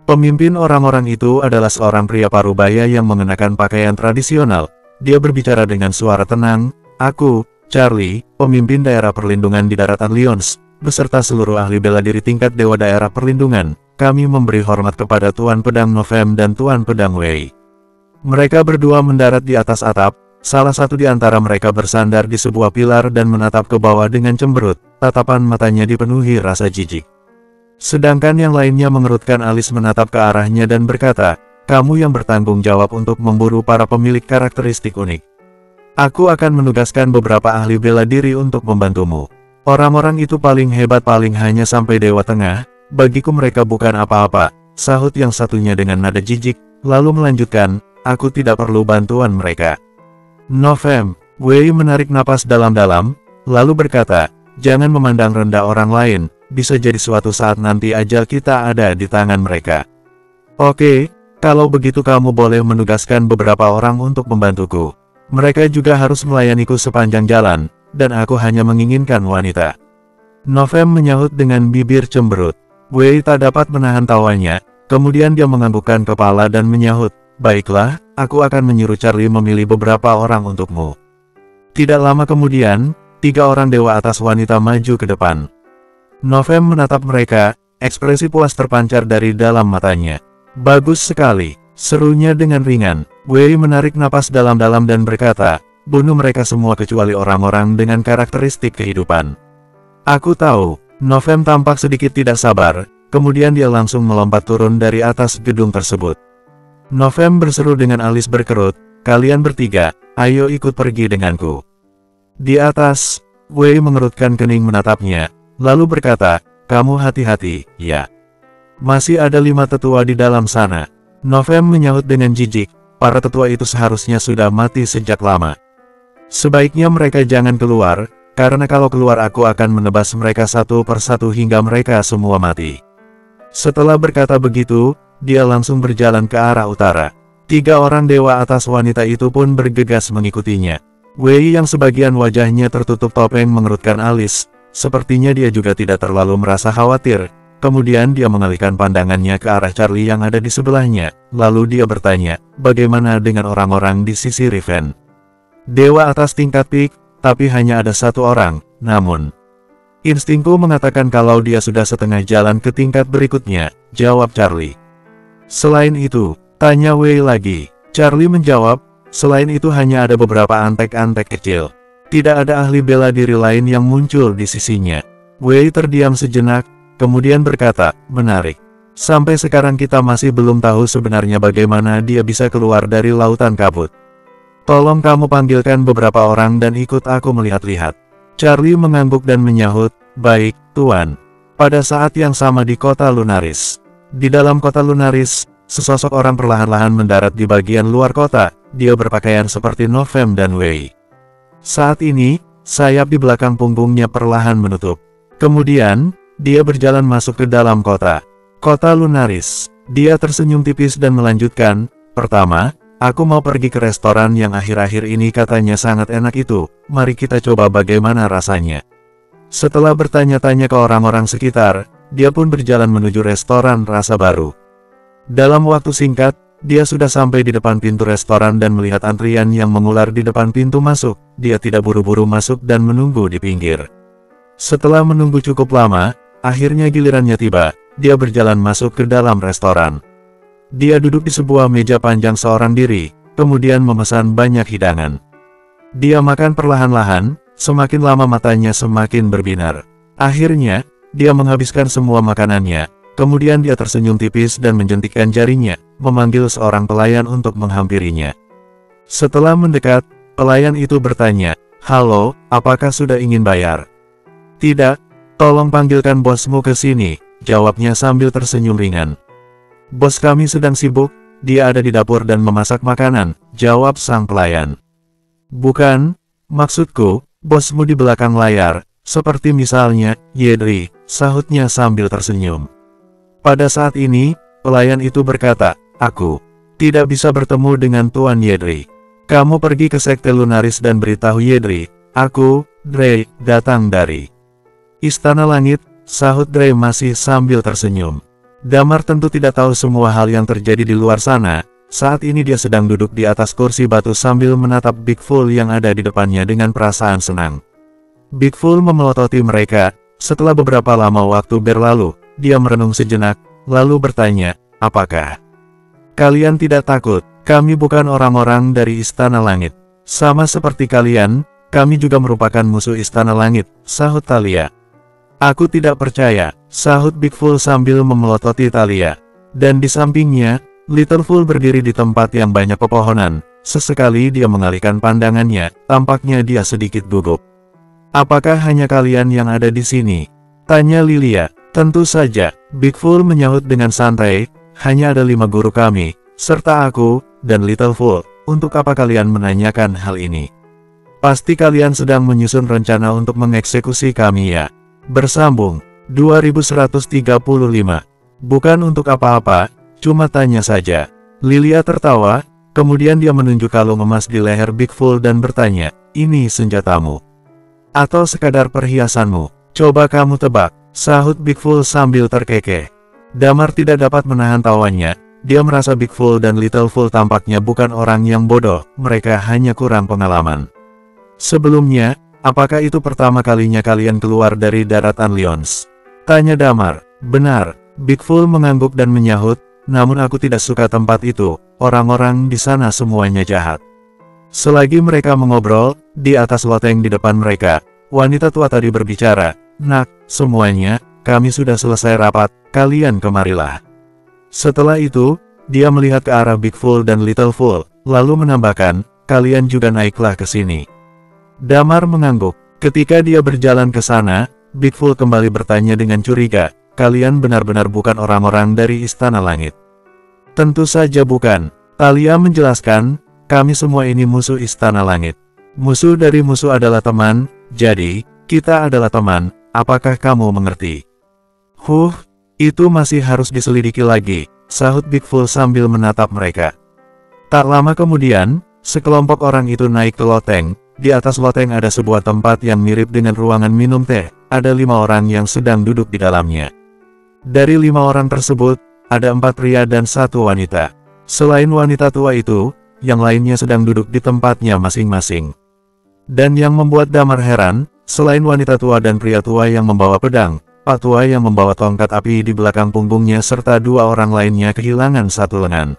Pemimpin orang-orang itu adalah seorang pria parubaya yang mengenakan pakaian tradisional. Dia berbicara dengan suara tenang, "Aku, Charlie, pemimpin daerah perlindungan di daratan Lyons, beserta seluruh ahli bela diri tingkat Dewa Daerah Perlindungan, kami memberi hormat kepada Tuan Pedang Novem dan Tuan Pedang Wei. Mereka berdua mendarat di atas atap, salah satu di antara mereka bersandar di sebuah pilar dan menatap ke bawah dengan cemberut, tatapan matanya dipenuhi rasa jijik. Sedangkan yang lainnya mengerutkan alis menatap ke arahnya dan berkata, kamu yang bertanggung jawab untuk memburu para pemilik karakteristik unik. Aku akan menugaskan beberapa ahli bela diri untuk membantumu. Orang-orang itu paling hebat paling hanya sampai Dewa Tengah, bagiku mereka bukan apa-apa, sahut yang satunya dengan nada jijik, lalu melanjutkan, aku tidak perlu bantuan mereka. Novem, Wei menarik napas dalam-dalam, lalu berkata, jangan memandang rendah orang lain, bisa jadi suatu saat nanti ajal kita ada di tangan mereka. Oke. Kalau begitu kamu boleh menugaskan beberapa orang untuk membantuku. Mereka juga harus melayaniku sepanjang jalan, dan aku hanya menginginkan wanita. Novem menyahut dengan bibir cemberut. Wei tak dapat menahan tawanya, kemudian dia menganggukkan kepala dan menyahut, baiklah, aku akan menyuruh Charlie memilih beberapa orang untukmu. Tidak lama kemudian, 3 orang dewa atas wanita maju ke depan. Novem menatap mereka, ekspresi puas terpancar dari dalam matanya. Bagus sekali, serunya dengan ringan. Wei menarik napas dalam-dalam dan berkata, bunuh mereka semua kecuali orang-orang dengan karakteristik kehidupan. Aku tahu, Novem tampak sedikit tidak sabar, kemudian dia langsung melompat turun dari atas gedung tersebut. Novem berseru dengan alis berkerut, kalian bertiga, ayo ikut pergi denganku. Di atas, Wei mengerutkan kening menatapnya, lalu berkata, kamu hati-hati, ya. Masih ada 5 tetua di dalam sana. Novem menyahut dengan jijik, para tetua itu seharusnya sudah mati sejak lama. Sebaiknya mereka jangan keluar, karena kalau keluar aku akan menebas mereka satu persatu hingga mereka semua mati. Setelah berkata begitu, dia langsung berjalan ke arah utara. 3 orang dewa atas wanita itu pun bergegas mengikutinya. Wei yang sebagian wajahnya tertutup topeng mengerutkan alis, sepertinya dia juga tidak terlalu merasa khawatir. Kemudian dia mengalihkan pandangannya ke arah Charlie yang ada di sebelahnya, lalu dia bertanya, bagaimana dengan orang-orang di sisi Riven? Dewa atas tingkat peak, tapi hanya ada 1 orang, namun instingku mengatakan kalau dia sudah setengah jalan ke tingkat berikutnya, jawab Charlie. Selain itu, tanya Wei lagi. Charlie menjawab, selain itu hanya ada beberapa antek-antek kecil. Tidak ada ahli bela diri lain yang muncul di sisinya. Wei terdiam sejenak, kemudian berkata, menarik. Sampai sekarang kita masih belum tahu sebenarnya bagaimana dia bisa keluar dari lautan kabut. Tolong kamu panggilkan beberapa orang dan ikut aku melihat-lihat. Charlie mengangguk dan menyahut, baik, Tuan. Pada saat yang sama di kota Lunaris. Di dalam kota Lunaris, sesosok orang perlahan-lahan mendarat di bagian luar kota, dia berpakaian seperti Novem dan Wei. Saat ini, sayap di belakang punggungnya perlahan menutup. Kemudian, dia berjalan masuk ke dalam kota. Kota Lunaris. Dia tersenyum tipis dan melanjutkan, pertama, aku mau pergi ke restoran yang akhir-akhir ini katanya sangat enak itu, mari kita coba bagaimana rasanya. Setelah bertanya-tanya ke orang-orang sekitar, dia pun berjalan menuju restoran rasa baru. Dalam waktu singkat, dia sudah sampai di depan pintu restoran dan melihat antrian yang mengular di depan pintu masuk. Dia tidak buru-buru masuk dan menunggu di pinggir. Setelah menunggu cukup lama, akhirnya gilirannya tiba, dia berjalan masuk ke dalam restoran. Dia duduk di sebuah meja panjang seorang diri, kemudian memesan banyak hidangan. Dia makan perlahan-lahan, semakin lama matanya semakin berbinar. Akhirnya, dia menghabiskan semua makanannya, kemudian dia tersenyum tipis dan menjentikkan jarinya, memanggil seorang pelayan untuk menghampirinya. Setelah mendekat, pelayan itu bertanya, halo, apakah sudah ingin bayar? Tidak. Tolong panggilkan bosmu ke sini, jawabnya sambil tersenyum ringan. Bos kami sedang sibuk, dia ada di dapur dan memasak makanan, jawab sang pelayan. Bukan, maksudku, bosmu di belakang layar, seperti misalnya, Yedri, sahutnya sambil tersenyum. Pada saat ini, pelayan itu berkata, aku tidak bisa bertemu dengan Tuan Yedri. Kamu pergi ke Sekte Lunaris dan beritahu Yedri, aku, Dre, datang dari Istana Langit, sahut Dre masih sambil tersenyum. Damar tentu tidak tahu semua hal yang terjadi di luar sana, Saat ini dia sedang duduk di atas kursi batu sambil menatap Big Fool yang ada di depannya dengan perasaan senang. Big Fool memelototi mereka. Setelah beberapa lama waktu berlalu, dia merenung sejenak, lalu bertanya, apakah kalian tidak takut? Kami bukan orang-orang dari Istana Langit. Sama seperti kalian, kami juga merupakan musuh Istana Langit, sahut Thalia. Aku tidak percaya, sahut Big Fool sambil memelototi Thalia. Dan di sampingnya, Little Fool berdiri di tempat yang banyak pepohonan. Sesekali dia mengalihkan pandangannya, tampaknya dia sedikit gugup. Apakah hanya kalian yang ada di sini? Tanya Lilia. Tentu saja, Big Fool menyahut dengan santai, hanya ada 5 guru kami, serta aku, dan Little Fool. Untuk apa kalian menanyakan hal ini? Pasti kalian sedang menyusun rencana untuk mengeksekusi kami ya? Bersambung, 2135. Bukan untuk apa-apa, cuma tanya saja. Lilia tertawa, kemudian dia menunjuk kalung emas di leher Big Fool dan bertanya, ini senjatamu? Atau sekadar perhiasanmu? Coba kamu tebak, sahut Big Fool sambil terkekeh. Damar tidak dapat menahan tawanya, dia merasa Big Fool dan Little Fool tampaknya bukan orang yang bodoh, mereka hanya kurang pengalaman. Sebelumnya, apakah itu pertama kalinya kalian keluar dari daratan Lions? Tanya Damar. Benar, Big Fool mengangguk dan menyahut, namun aku tidak suka tempat itu, orang-orang di sana semuanya jahat. Selagi mereka mengobrol, di atas loteng di depan mereka, wanita tua tadi berbicara, nak, semuanya, kami sudah selesai rapat, kalian kemarilah. Setelah itu, dia melihat ke arah Big Fool dan Little Fool, lalu menambahkan, kalian juga naiklah ke sini. Damar mengangguk. Ketika dia berjalan ke sana, Big Fool kembali bertanya dengan curiga, kalian benar-benar bukan orang-orang dari Istana Langit? Tentu saja bukan. Thalia menjelaskan, kami semua ini musuh Istana Langit. Musuh dari musuh adalah teman, jadi, kita adalah teman, apakah kamu mengerti? Itu masih harus diselidiki lagi, sahut Big Fool sambil menatap mereka. Tak lama kemudian, sekelompok orang itu naik ke loteng. Di atas loteng ada sebuah tempat yang mirip dengan ruangan minum teh, ada 5 orang yang sedang duduk di dalamnya. Dari 5 orang tersebut, ada 4 pria dan 1 wanita. Selain wanita tua itu, yang lainnya sedang duduk di tempatnya masing-masing. Dan yang membuat Damar heran, selain wanita tua dan pria tua yang membawa pedang, Pak tua yang membawa tongkat api di belakang punggungnya serta 2 orang lainnya kehilangan 1 lengan.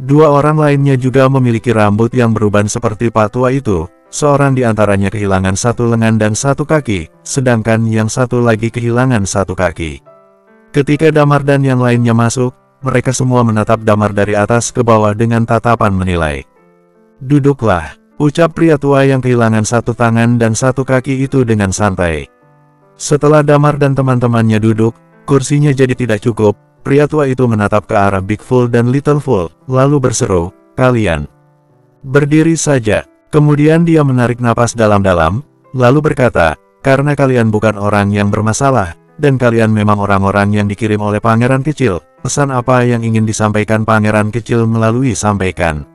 2 orang lainnya juga memiliki rambut yang beruban seperti Pak tua itu, seorang di antaranya kehilangan 1 lengan dan 1 kaki, sedangkan yang satu lagi kehilangan 1 kaki. Ketika Damar dan yang lainnya masuk, mereka semua menatap Damar dari atas ke bawah dengan tatapan menilai. Duduklah, ucap pria tua yang kehilangan 1 tangan dan 1 kaki itu dengan santai. Setelah Damar dan teman-temannya duduk, kursinya jadi tidak cukup, pria tua itu menatap ke arah Big Fool dan Little Fool, lalu berseru, kalian berdiri saja. Kemudian dia menarik napas dalam-dalam, lalu berkata, karena kalian bukan orang yang bermasalah, dan kalian memang orang-orang yang dikirim oleh Pangeran Kecil, pesan apa yang ingin disampaikan Pangeran Kecil melalui sampaikan.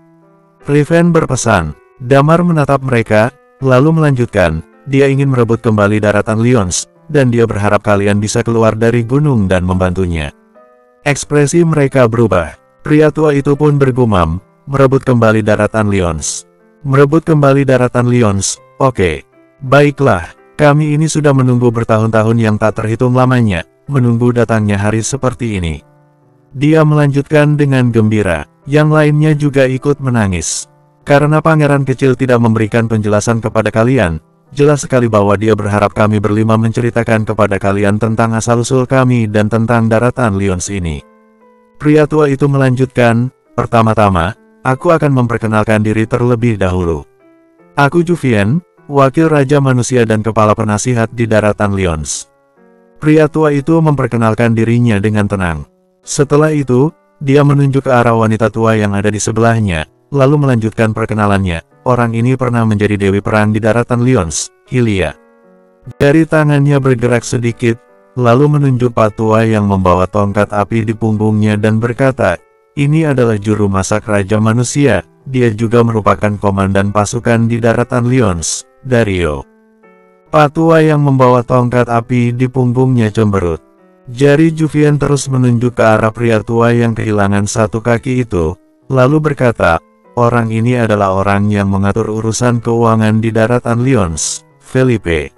Riven berpesan. Damar menatap mereka, lalu melanjutkan, dia ingin merebut kembali daratan Lions, dan dia berharap kalian bisa keluar dari gunung dan membantunya. Ekspresi mereka berubah. Pria tua itu pun bergumam, merebut kembali daratan Lions. Merebut kembali daratan Lions, oke. Baiklah, kami ini sudah menunggu bertahun-tahun yang tak terhitung lamanya, menunggu datangnya hari seperti ini. Dia melanjutkan dengan gembira, yang lainnya juga ikut menangis. Karena Pangeran Kecil tidak memberikan penjelasan kepada kalian, jelas sekali bahwa dia berharap kami berlima menceritakan kepada kalian tentang asal-usul kami dan tentang daratan Lions ini. Pria tua itu melanjutkan, pertama-tama, aku akan memperkenalkan diri terlebih dahulu. Aku Juvien, wakil Raja Manusia dan kepala penasihat di daratan Lions. Pria tua itu memperkenalkan dirinya dengan tenang. Setelah itu, dia menunjuk ke arah wanita tua yang ada di sebelahnya, lalu melanjutkan perkenalannya. Orang ini pernah menjadi dewi perang di daratan Lions, Hylia. Jari tangannya bergerak sedikit, lalu menunjuk Pak tua yang membawa tongkat api di punggungnya dan berkata, ini adalah juru masak Raja Manusia, dia juga merupakan komandan pasukan di daratan Lions, Dario. Pak tua yang membawa tongkat api di punggungnya cemberut. Jari Juvien terus menunjuk ke arah pria tua yang kehilangan 1 kaki itu, lalu berkata, orang ini adalah orang yang mengatur urusan keuangan di daratan Lyons, Felipe.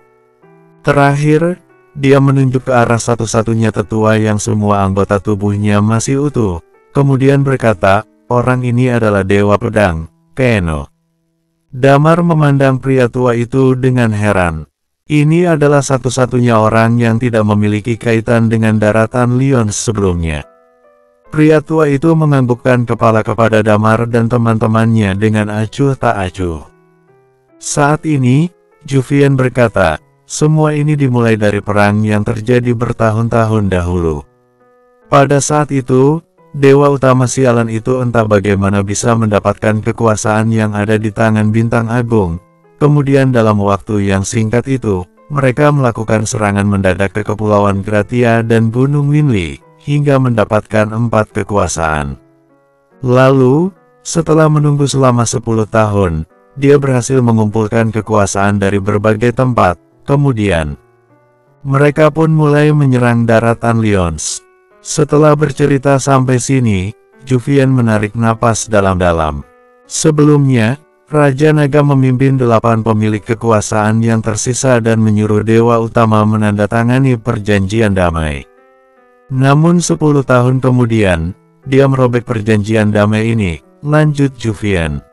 Terakhir, dia menunjuk ke arah satu-satunya tetua yang semua anggota tubuhnya masih utuh, kemudian berkata, orang ini adalah Dewa Pedang, Keno. Damar memandang pria tua itu dengan heran. Ini adalah satu-satunya orang yang tidak memiliki kaitan dengan daratan Lyons sebelumnya. Pria tua itu menganggukkan kepala kepada Damar dan teman-temannya dengan acuh tak acuh. Saat ini, Juvian berkata, semua ini dimulai dari perang yang terjadi bertahun-tahun dahulu. Pada saat itu, Dewa utama sialan itu entah bagaimana bisa mendapatkan kekuasaan yang ada di tangan Bintang Agung. Kemudian dalam waktu yang singkat itu, mereka melakukan serangan mendadak ke Kepulauan Gratia dan Gunung Winli, hingga mendapatkan 4 kekuasaan. Lalu, setelah menunggu selama 10 tahun, dia berhasil mengumpulkan kekuasaan dari berbagai tempat. Kemudian, mereka pun mulai menyerang daratan Lyons. Setelah bercerita sampai sini, Juvian menarik napas dalam-dalam. Sebelumnya, Raja Naga memimpin 8 pemilik kekuasaan yang tersisa dan menyuruh Dewa Utama menandatangani perjanjian damai. Namun 10 tahun kemudian, dia merobek perjanjian damai ini, lanjut Juvian.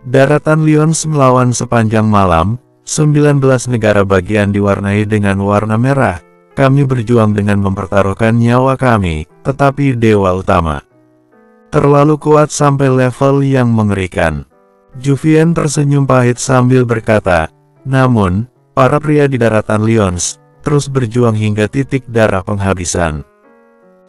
Daratan Lyons melawan sepanjang malam, 19 negara bagian diwarnai dengan warna merah. Kami berjuang dengan mempertaruhkan nyawa kami, tetapi Dewa Utama terlalu kuat sampai level yang mengerikan. Juvian tersenyum pahit sambil berkata, namun, para pria di daratan Lyons terus berjuang hingga titik darah penghabisan.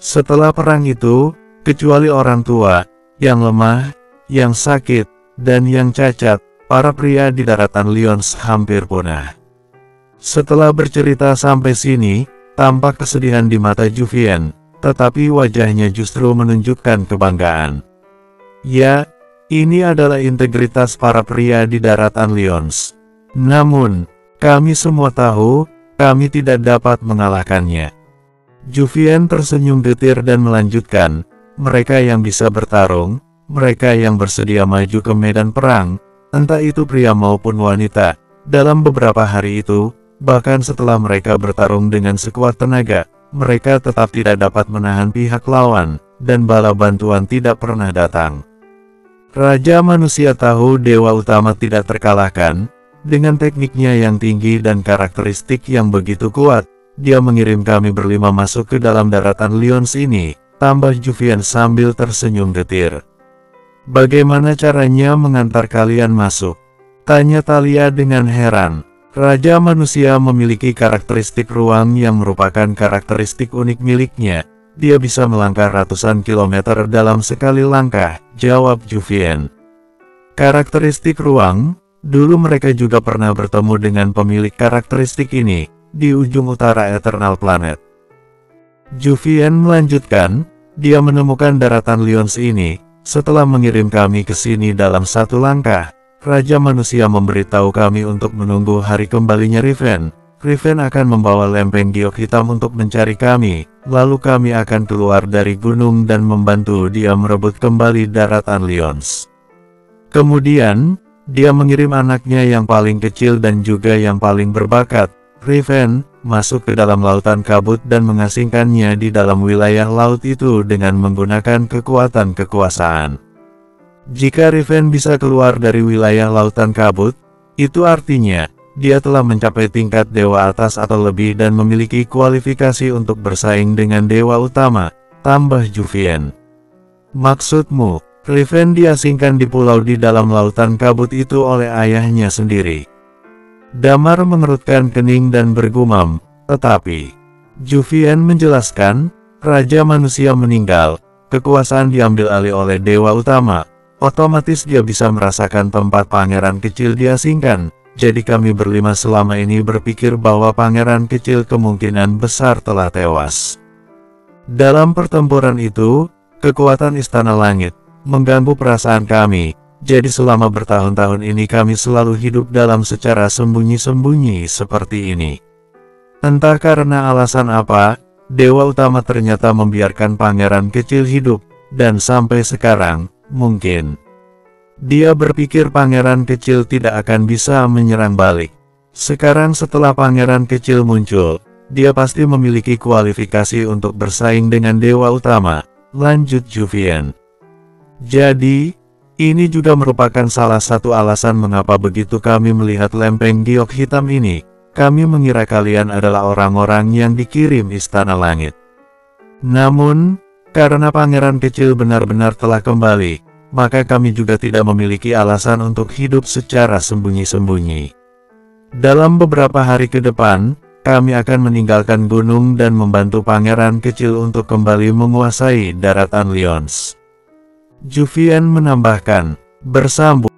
Setelah perang itu, kecuali orang tua, yang lemah, yang sakit, dan yang cacat, para pria di daratan Lyons hampir punah. Setelah bercerita sampai sini, tampak kesedihan di mata Juvian, tetapi wajahnya justru menunjukkan kebanggaan. Ya, ini adalah integritas para pria di daratan Lyons. Namun, kami semua tahu, kami tidak dapat mengalahkannya. Juvian tersenyum getir dan melanjutkan, mereka yang bisa bertarung, mereka yang bersedia maju ke medan perang, entah itu pria maupun wanita, dalam beberapa hari itu, bahkan setelah mereka bertarung dengan sekuat tenaga, mereka tetap tidak dapat menahan pihak lawan, dan bala bantuan tidak pernah datang. Raja manusia tahu Dewa Utama tidak terkalahkan, dengan tekniknya yang tinggi dan karakteristik yang begitu kuat, dia mengirim kami berlima masuk ke dalam daratan Lyons ini, tambah Juvian sambil tersenyum getir. Bagaimana caranya mengantar kalian masuk? Tanya Thalia dengan heran. Raja manusia memiliki karakteristik ruang yang merupakan karakteristik unik miliknya. Dia bisa melangkah ratusan kilometer dalam sekali langkah, jawab Juvian. Karakteristik ruang, dulu mereka juga pernah bertemu dengan pemilik karakteristik ini, di ujung utara Eternal Planet. Juvian melanjutkan, dia menemukan daratan Lyons ini, setelah mengirim kami ke sini dalam satu langkah. Raja manusia memberitahu kami untuk menunggu hari kembalinya Riven. Riven akan membawa lempeng giok hitam untuk mencari kami, lalu kami akan keluar dari gunung dan membantu dia merebut kembali daratan Lyons. Kemudian, dia mengirim anaknya yang paling kecil dan juga yang paling berbakat, Riven, masuk ke dalam lautan kabut dan mengasingkannya di dalam wilayah laut itu dengan menggunakan kekuatan kekuasaan. Jika Riven bisa keluar dari wilayah lautan kabut, itu artinya, dia telah mencapai tingkat dewa atas atau lebih dan memiliki kualifikasi untuk bersaing dengan Dewa Utama, tambah Juvian. Maksudmu, Riven diasingkan di pulau di dalam lautan kabut itu oleh ayahnya sendiri. Damar mengerutkan kening dan bergumam, tetapi Juvian menjelaskan, Raja manusia meninggal, kekuasaan diambil alih oleh Dewa Utama, otomatis dia bisa merasakan tempat pangeran kecil diasingkan. Jadi kami berlima selama ini berpikir bahwa pangeran kecil kemungkinan besar telah tewas. Dalam pertempuran itu, kekuatan Istana Langit mengganggu perasaan kami, jadi selama bertahun-tahun ini kami selalu hidup dalam secara sembunyi-sembunyi seperti ini. Entah karena alasan apa, Dewa Utama ternyata membiarkan pangeran kecil hidup, dan sampai sekarang, Mungkin dia berpikir pangeran kecil tidak akan bisa menyerang balik. Sekarang setelah pangeran kecil muncul, dia pasti memiliki kualifikasi untuk bersaing dengan dewa utama, lanjut Juvian. Jadi, ini juga merupakan salah satu alasan mengapa begitu kami melihat lempeng giok hitam ini, kami mengira kalian adalah orang-orang yang dikirim Istana Langit. Namun, karena pangeran kecil benar-benar telah kembali, maka kami juga tidak memiliki alasan untuk hidup secara sembunyi-sembunyi. Dalam beberapa hari ke depan, kami akan meninggalkan gunung dan membantu pangeran kecil untuk kembali menguasai daratan Lyons. Juvian menambahkan, bersambung.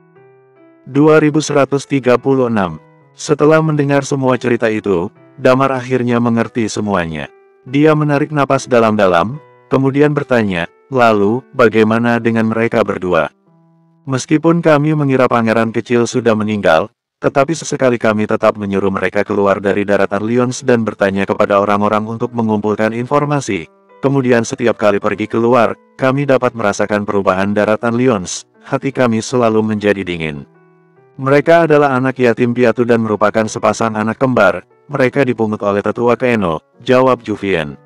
2136. Setelah mendengar semua cerita itu, Damar akhirnya mengerti semuanya. Dia menarik napas dalam-dalam, kemudian bertanya, lalu, bagaimana dengan mereka berdua? Meskipun kami mengira pangeran kecil sudah meninggal, tetapi sesekali kami tetap menyuruh mereka keluar dari daratan Lyons dan bertanya kepada orang-orang untuk mengumpulkan informasi. Kemudian setiap kali pergi keluar, kami dapat merasakan perubahan daratan Lyons. Hati kami selalu menjadi dingin. Mereka adalah anak yatim piatu dan merupakan sepasang anak kembar. Mereka dipungut oleh tetua Keno, jawab Juvian.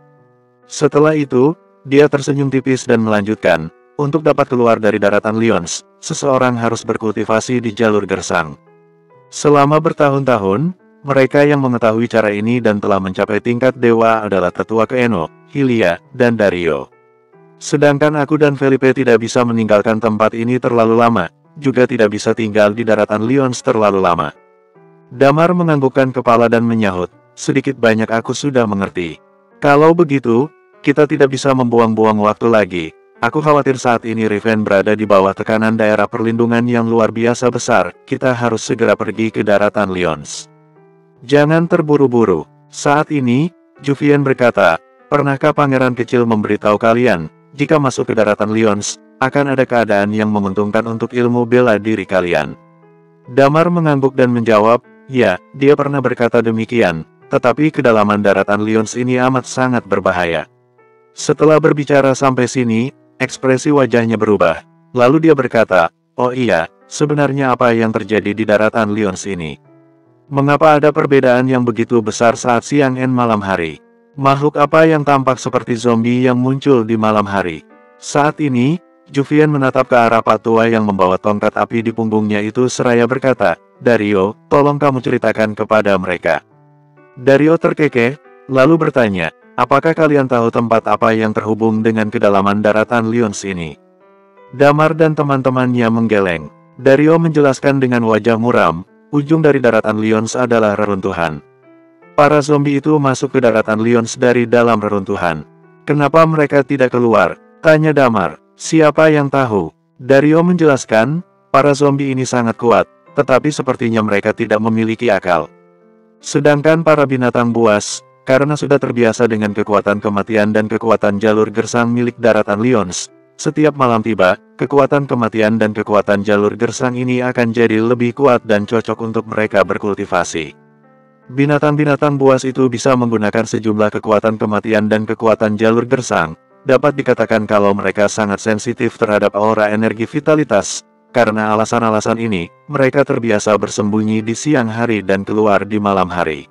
Setelah itu, dia tersenyum tipis dan melanjutkan, untuk dapat keluar dari daratan Lyons, seseorang harus berkultivasi di jalur gersang. Selama bertahun-tahun, mereka yang mengetahui cara ini dan telah mencapai tingkat dewa adalah tetua Keno, Hylia, dan Dario. Sedangkan aku dan Felipe tidak bisa meninggalkan tempat ini terlalu lama, juga tidak bisa tinggal di daratan Lyons terlalu lama. Damar menganggukkan kepala dan menyahut, sedikit banyak aku sudah mengerti. Kalau begitu, kita tidak bisa membuang-buang waktu lagi. Aku khawatir saat ini Riven berada di bawah tekanan daerah perlindungan yang luar biasa besar. Kita harus segera pergi ke daratan Lyons. Jangan terburu-buru. Saat ini, Juvian berkata, pernahkah pangeran kecil memberitahu kalian, jika masuk ke daratan Lyons, akan ada keadaan yang menguntungkan untuk ilmu bela diri kalian? Damar mengangguk dan menjawab, ya, dia pernah berkata demikian, tetapi kedalaman daratan Lyons ini amat sangat berbahaya. Setelah berbicara sampai sini, ekspresi wajahnya berubah. Lalu dia berkata, oh iya, sebenarnya apa yang terjadi di daratan Lyons ini? Mengapa ada perbedaan yang begitu besar saat siang dan malam hari? Makhluk apa yang tampak seperti zombie yang muncul di malam hari? Saat ini, Juvian menatap ke arah patua yang membawa tongkat api di punggungnya itu seraya berkata, Dario, tolong kamu ceritakan kepada mereka. Dario terkekeh, lalu bertanya, apakah kalian tahu tempat apa yang terhubung dengan kedalaman daratan Lyons ini? Damar dan teman-temannya menggeleng. Dario menjelaskan dengan wajah muram, ujung dari daratan Lyons adalah reruntuhan. Para zombie itu masuk ke daratan Lyons dari dalam reruntuhan. Kenapa mereka tidak keluar? Tanya Damar. Siapa yang tahu? Dario menjelaskan, para zombie ini sangat kuat, tetapi sepertinya mereka tidak memiliki akal. Sedangkan para binatang buas, karena sudah terbiasa dengan kekuatan kematian dan kekuatan jalur gersang milik daratan Lyons, setiap malam tiba, kekuatan kematian dan kekuatan jalur gersang ini akan jadi lebih kuat dan cocok untuk mereka berkultivasi. Binatang-binatang buas itu bisa menggunakan sejumlah kekuatan kematian dan kekuatan jalur gersang. Dapat dikatakan kalau mereka sangat sensitif terhadap aura energi vitalitas. Karena alasan-alasan ini, mereka terbiasa bersembunyi di siang hari dan keluar di malam hari.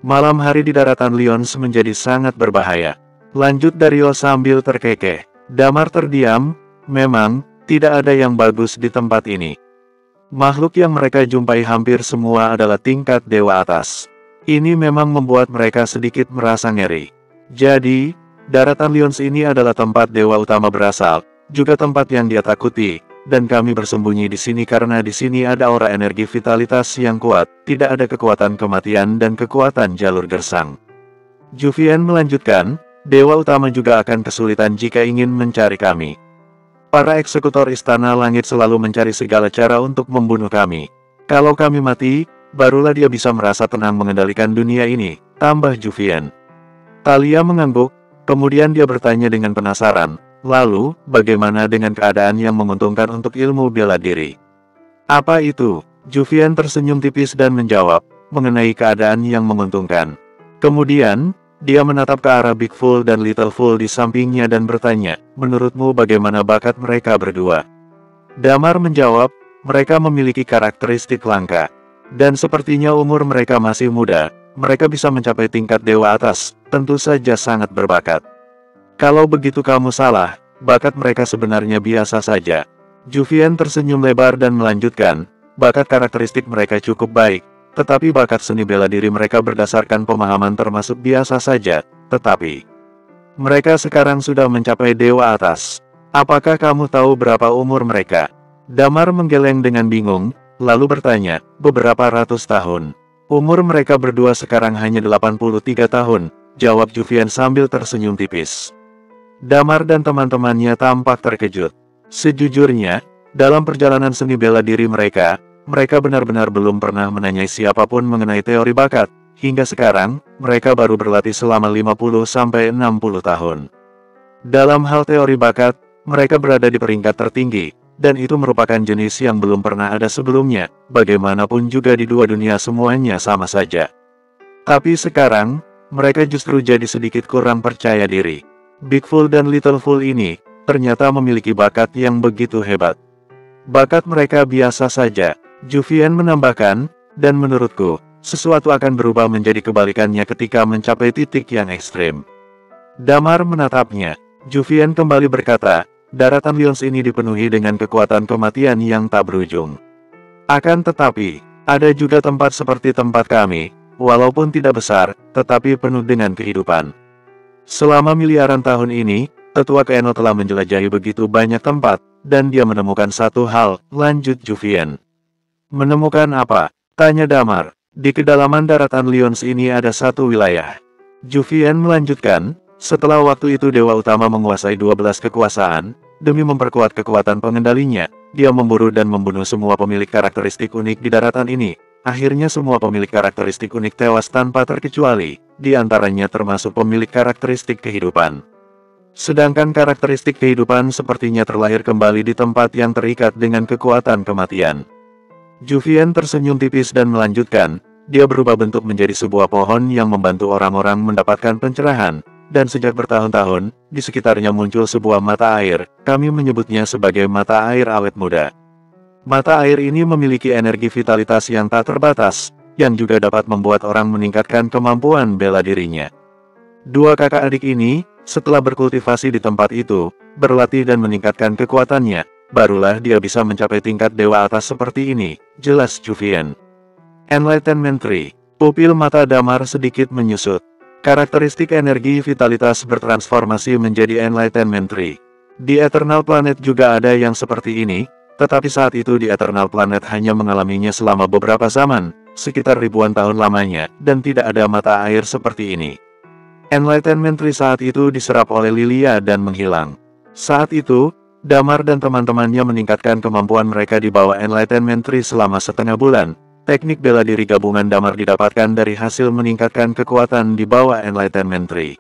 Malam hari di daratan Lyons menjadi sangat berbahaya. Lanjut Dario sambil terkekeh. Damar terdiam, memang, tidak ada yang bagus di tempat ini. Makhluk yang mereka jumpai hampir semua adalah tingkat dewa atas. Ini memang membuat mereka sedikit merasa ngeri. Jadi, daratan Lyons ini adalah tempat dewa utama berasal, juga tempat yang dia takuti, dan kami bersembunyi di sini karena di sini ada aura energi vitalitas yang kuat, tidak ada kekuatan kematian dan kekuatan jalur gersang. Juvian melanjutkan, dewa utama juga akan kesulitan jika ingin mencari kami. Para eksekutor Istana Langit selalu mencari segala cara untuk membunuh kami. Kalau kami mati, barulah dia bisa merasa tenang mengendalikan dunia ini, tambah Juvian. Talia mengangguk, kemudian dia bertanya dengan penasaran, lalu, bagaimana dengan keadaan yang menguntungkan untuk ilmu bela diri? Apa itu? Juvian tersenyum tipis dan menjawab, mengenai keadaan yang menguntungkan. Kemudian, dia menatap ke arah Big Fool dan Little Fool di sampingnya dan bertanya, menurutmu bagaimana bakat mereka berdua? Damar menjawab, mereka memiliki karakteristik langka. Dan sepertinya umur mereka masih muda, mereka bisa mencapai tingkat dewa atas, tentu saja sangat berbakat. Kalau begitu kamu salah, bakat mereka sebenarnya biasa saja. Juvian tersenyum lebar dan melanjutkan, bakat karakteristik mereka cukup baik, tetapi bakat seni bela diri mereka berdasarkan pemahaman termasuk biasa saja, tetapi mereka sekarang sudah mencapai dewa atas. Apakah kamu tahu berapa umur mereka? Damar menggeleng dengan bingung, lalu bertanya, beberapa ratus tahun. Umur mereka berdua sekarang hanya 83 tahun, jawab Juvian sambil tersenyum tipis. Damar dan teman-temannya tampak terkejut. Sejujurnya, dalam perjalanan seni bela diri mereka benar-benar belum pernah menanyai siapapun mengenai teori bakat. Hingga sekarang, mereka baru berlatih selama 50-60 tahun. Dalam hal teori bakat, mereka berada di peringkat tertinggi, dan itu merupakan jenis yang belum pernah ada sebelumnya. Bagaimanapun juga di dua dunia semuanya sama saja. Tapi sekarang, mereka justru jadi sedikit kurang percaya diri. Big Fool dan Little Fool ini, ternyata memiliki bakat yang begitu hebat. Bakat mereka biasa saja, Juvian menambahkan, dan menurutku, sesuatu akan berubah menjadi kebalikannya ketika mencapai titik yang ekstrim. Damar menatapnya. Juvian kembali berkata, daratan Lyons ini dipenuhi dengan kekuatan kematian yang tak berujung. Akan tetapi, ada juga tempat seperti tempat kami, walaupun tidak besar, tetapi penuh dengan kehidupan. Selama miliaran tahun ini, tetua Keno telah menjelajahi begitu banyak tempat, dan dia menemukan satu hal, lanjut Juvian. Menemukan apa? Tanya Damar. Di kedalaman daratan Lyons ini ada satu wilayah. Juvian melanjutkan, setelah waktu itu Dewa Utama menguasai 12 kekuasaan, demi memperkuat kekuatan pengendalinya, dia memburu dan membunuh semua pemilik karakteristik unik di daratan ini. Akhirnya semua pemilik karakteristik unik tewas tanpa terkecuali, di antaranya termasuk pemilik karakteristik kehidupan. Sedangkan karakteristik kehidupan sepertinya terlahir kembali di tempat yang terikat dengan kekuatan kematian. Juvian tersenyum tipis dan melanjutkan, dia berubah bentuk menjadi sebuah pohon yang membantu orang-orang mendapatkan pencerahan, dan sejak bertahun-tahun, di sekitarnya muncul sebuah mata air, kami menyebutnya sebagai mata air awet muda. Mata air ini memiliki energi vitalitas yang tak terbatas, yang juga dapat membuat orang meningkatkan kemampuan bela dirinya. Dua kakak adik ini, setelah berkultivasi di tempat itu, berlatih dan meningkatkan kekuatannya, barulah dia bisa mencapai tingkat dewa atas seperti ini, jelas Juvian. Enlightenment Tree. Pupil mata Damar sedikit menyusut. Karakteristik energi vitalitas bertransformasi menjadi Enlightenment Tree. Di Eternal Planet juga ada yang seperti ini, tetapi saat itu di Eternal Planet hanya mengalaminya selama beberapa zaman, sekitar ribuan tahun lamanya, dan tidak ada mata air seperti ini. Enlightenment Tree saat itu diserap oleh Lilia dan menghilang. Saat itu, Damar dan teman-temannya meningkatkan kemampuan mereka di bawah Enlightenment Tree selama setengah bulan. Teknik bela diri gabungan Damar didapatkan dari hasil meningkatkan kekuatan di bawah Enlightenment Tree.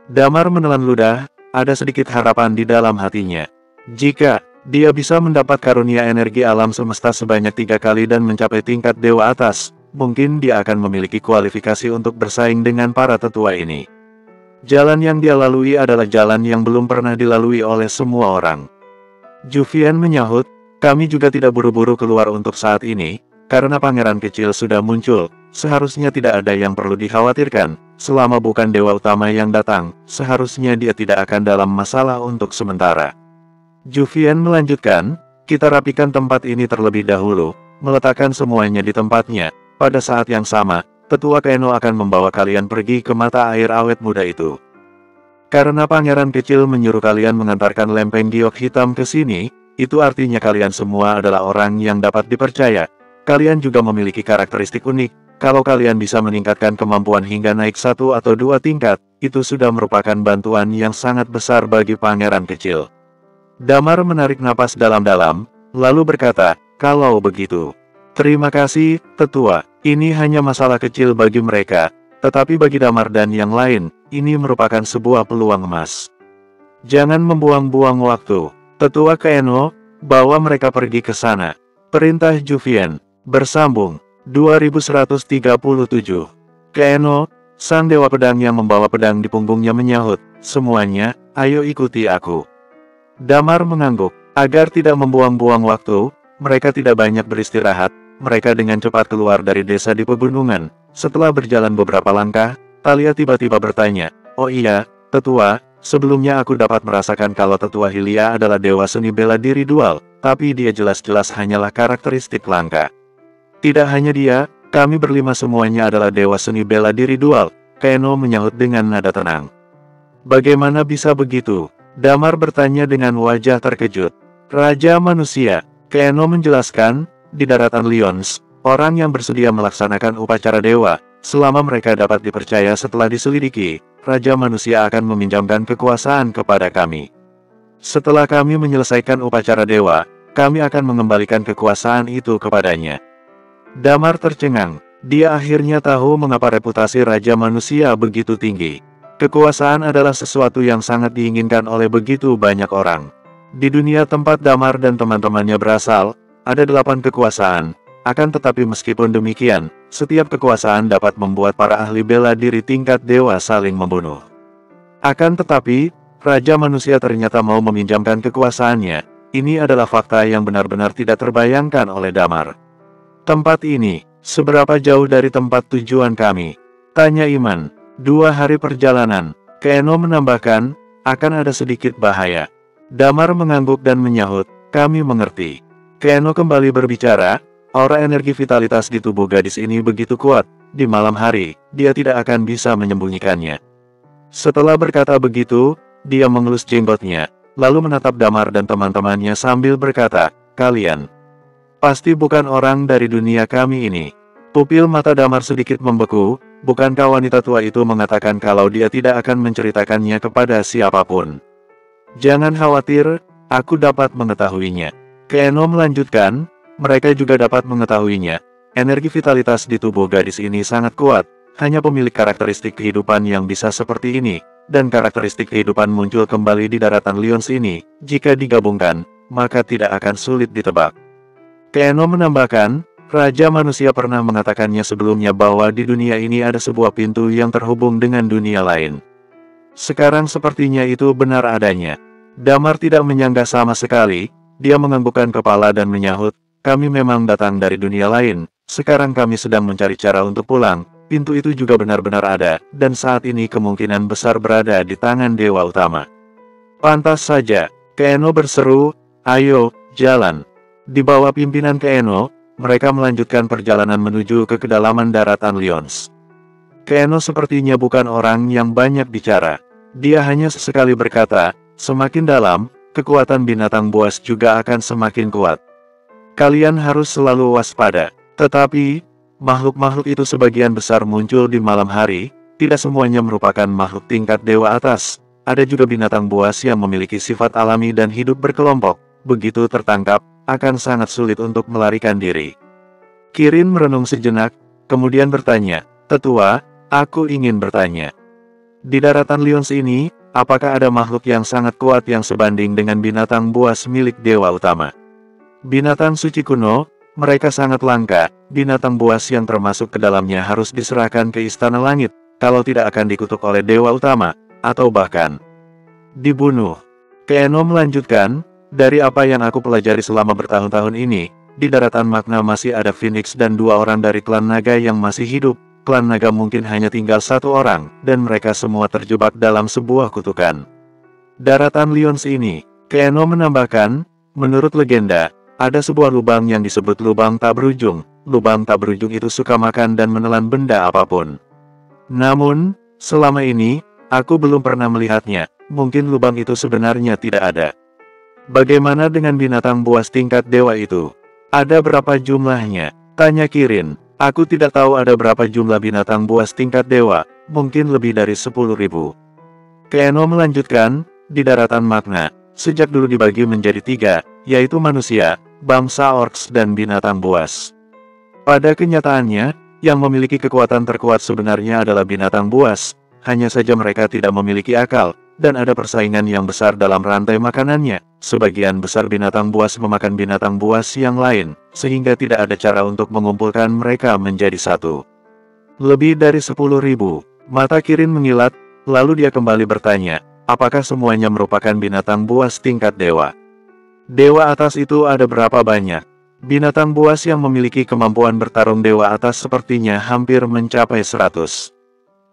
Damar menelan ludah, ada sedikit harapan di dalam hatinya. Jika dia bisa mendapat karunia energi alam semesta sebanyak 3 kali dan mencapai tingkat dewa atas, mungkin dia akan memiliki kualifikasi untuk bersaing dengan para tetua ini. Jalan yang dia lalui adalah jalan yang belum pernah dilalui oleh semua orang. Juvian menyahut, kami juga tidak buru-buru keluar untuk saat ini, karena pangeran kecil sudah muncul, seharusnya tidak ada yang perlu dikhawatirkan, selama bukan dewa utama yang datang, seharusnya dia tidak akan dalam masalah untuk sementara. Juvian melanjutkan, kita rapikan tempat ini terlebih dahulu, meletakkan semuanya di tempatnya, pada saat yang sama, tetua Keno akan membawa kalian pergi ke mata air awet muda itu. Karena pangeran kecil menyuruh kalian mengantarkan lempeng giok hitam ke sini, itu artinya kalian semua adalah orang yang dapat dipercaya. Kalian juga memiliki karakteristik unik, kalau kalian bisa meningkatkan kemampuan hingga naik 1 atau 2 tingkat, itu sudah merupakan bantuan yang sangat besar bagi pangeran kecil. Damar menarik napas dalam-dalam, lalu berkata, kalau begitu, terima kasih, tetua, ini hanya masalah kecil bagi mereka, tetapi bagi Damar dan yang lain, ini merupakan sebuah peluang emas. Jangan membuang-buang waktu, tetua Keno, bawa mereka pergi ke sana. Perintah Juvian, bersambung, 2137. Keno, sang dewa pedang yang membawa pedang di punggungnya menyahut, semuanya, ayo ikuti aku. Damar mengangguk, Agar tidak membuang-buang waktu, mereka tidak banyak beristirahat, mereka dengan cepat keluar dari desa di pegunungan. Setelah berjalan beberapa langkah, Thalia tiba-tiba bertanya, "Oh iya, tetua, sebelumnya aku dapat merasakan kalau tetua Hylia adalah dewa seni bela diri dual, tapi dia jelas-jelas hanyalah karakteristik langka." "Tidak hanya dia, kami berlima semuanya adalah dewa seni bela diri dual," Keno menyahut dengan nada tenang. "Bagaimana bisa begitu?" Damar bertanya dengan wajah terkejut. "Raja manusia," Keno menjelaskan, "di daratan Lyons, orang yang bersedia melaksanakan upacara dewa, selama mereka dapat dipercaya setelah diselidiki, Raja manusia akan meminjamkan kekuasaan kepada kami. Setelah kami menyelesaikan upacara dewa, kami akan mengembalikan kekuasaan itu kepadanya." Damar tercengang. Dia akhirnya tahu mengapa reputasi Raja Manusia begitu tinggi. Kekuasaan adalah sesuatu yang sangat diinginkan oleh begitu banyak orang. Di dunia tempat Damar dan teman-temannya berasal, ada 8 kekuasaan. Akan tetapi meskipun demikian, setiap kekuasaan dapat membuat para ahli bela diri tingkat dewa saling membunuh. Akan tetapi, Raja Manusia ternyata mau meminjamkan kekuasaannya. Ini adalah fakta yang benar-benar tidak terbayangkan oleh Damar. "Tempat ini, seberapa jauh dari tempat tujuan kami?" tanya Iman. 2 hari perjalanan, Keno menambahkan, "akan ada sedikit bahaya." Damar mengangguk dan menyahut, "Kami mengerti." Keno kembali berbicara, aura energi vitalitas di tubuh gadis ini begitu kuat, di malam hari, dia tidak akan bisa menyembunyikannya. Setelah berkata begitu, dia mengelus jenggotnya, lalu menatap Damar dan teman-temannya sambil berkata, "Kalian pasti bukan orang dari dunia kami ini." Pupil mata Damar sedikit membeku. Bukankah wanita tua itu mengatakan kalau dia tidak akan menceritakannya kepada siapapun? "Jangan khawatir, aku dapat mengetahuinya." Keno melanjutkan, "Mereka juga dapat mengetahuinya. Energi vitalitas di tubuh gadis ini sangat kuat, hanya pemilik karakteristik kehidupan yang bisa seperti ini, dan karakteristik kehidupan muncul kembali di daratan Lyons ini, jika digabungkan, maka tidak akan sulit ditebak." Keno menambahkan, Raja Manusia pernah mengatakannya sebelumnya bahwa di dunia ini ada sebuah pintu yang terhubung dengan dunia lain. Sekarang sepertinya itu benar adanya. Damar tidak menyangka sama sekali, dia menganggukkan kepala dan menyahut, "Kami memang datang dari dunia lain, sekarang kami sedang mencari cara untuk pulang, pintu itu juga benar-benar ada, dan saat ini kemungkinan besar berada di tangan Dewa Utama." "Pantas saja," Keno berseru, "ayo, jalan." Di bawah pimpinan Keno, mereka melanjutkan perjalanan menuju ke kedalaman daratan Lyons. Keno sepertinya bukan orang yang banyak bicara. Dia hanya sesekali berkata, "Semakin dalam, kekuatan binatang buas juga akan semakin kuat. Kalian harus selalu waspada." Tetapi, makhluk-makhluk itu sebagian besar muncul di malam hari, tidak semuanya merupakan makhluk tingkat dewa atas. Ada juga binatang buas yang memiliki sifat alami dan hidup berkelompok. Begitu tertangkap, akan sangat sulit untuk melarikan diri. Kirin merenung sejenak, kemudian bertanya, "Tetua, aku ingin bertanya. Di daratan Lyons ini, apakah ada makhluk yang sangat kuat yang sebanding dengan binatang buas milik Dewa Utama?" "Binatang suci kuno, mereka sangat langka, binatang buas yang termasuk ke dalamnya harus diserahkan ke Istana Langit, kalau tidak akan dikutuk oleh Dewa Utama, atau bahkan dibunuh." Keno melanjutkan, "Dari apa yang aku pelajari selama bertahun-tahun ini, di daratan Magna masih ada Phoenix dan 2 orang dari klan naga yang masih hidup. Klan naga mungkin hanya tinggal 1 orang, dan mereka semua terjebak dalam sebuah kutukan. Daratan Lyons ini," Keno menambahkan, "menurut legenda, ada sebuah lubang yang disebut lubang tak berujung. Lubang tak berujung itu suka makan dan menelan benda apapun. Namun, selama ini, aku belum pernah melihatnya. Mungkin lubang itu sebenarnya tidak ada." "Bagaimana dengan binatang buas tingkat dewa itu? Ada berapa jumlahnya?" tanya Kirin. "Aku tidak tahu ada berapa jumlah binatang buas tingkat dewa, mungkin lebih dari 10.000. Keno melanjutkan, "Di daratan Magna, sejak dulu dibagi menjadi 3, yaitu manusia, bangsa orcs dan binatang buas. Pada kenyataannya, yang memiliki kekuatan terkuat sebenarnya adalah binatang buas, hanya saja mereka tidak memiliki akal, dan ada persaingan yang besar dalam rantai makanannya. Sebagian besar binatang buas memakan binatang buas yang lain, sehingga tidak ada cara untuk mengumpulkan mereka menjadi satu. Lebih dari 10.000. Mata Kirin mengilat, lalu dia kembali bertanya, "Apakah semuanya merupakan binatang buas tingkat dewa?" Dewa atas itu ada berapa banyak? Binatang buas yang memiliki kemampuan bertarung dewa atas sepertinya hampir mencapai 100.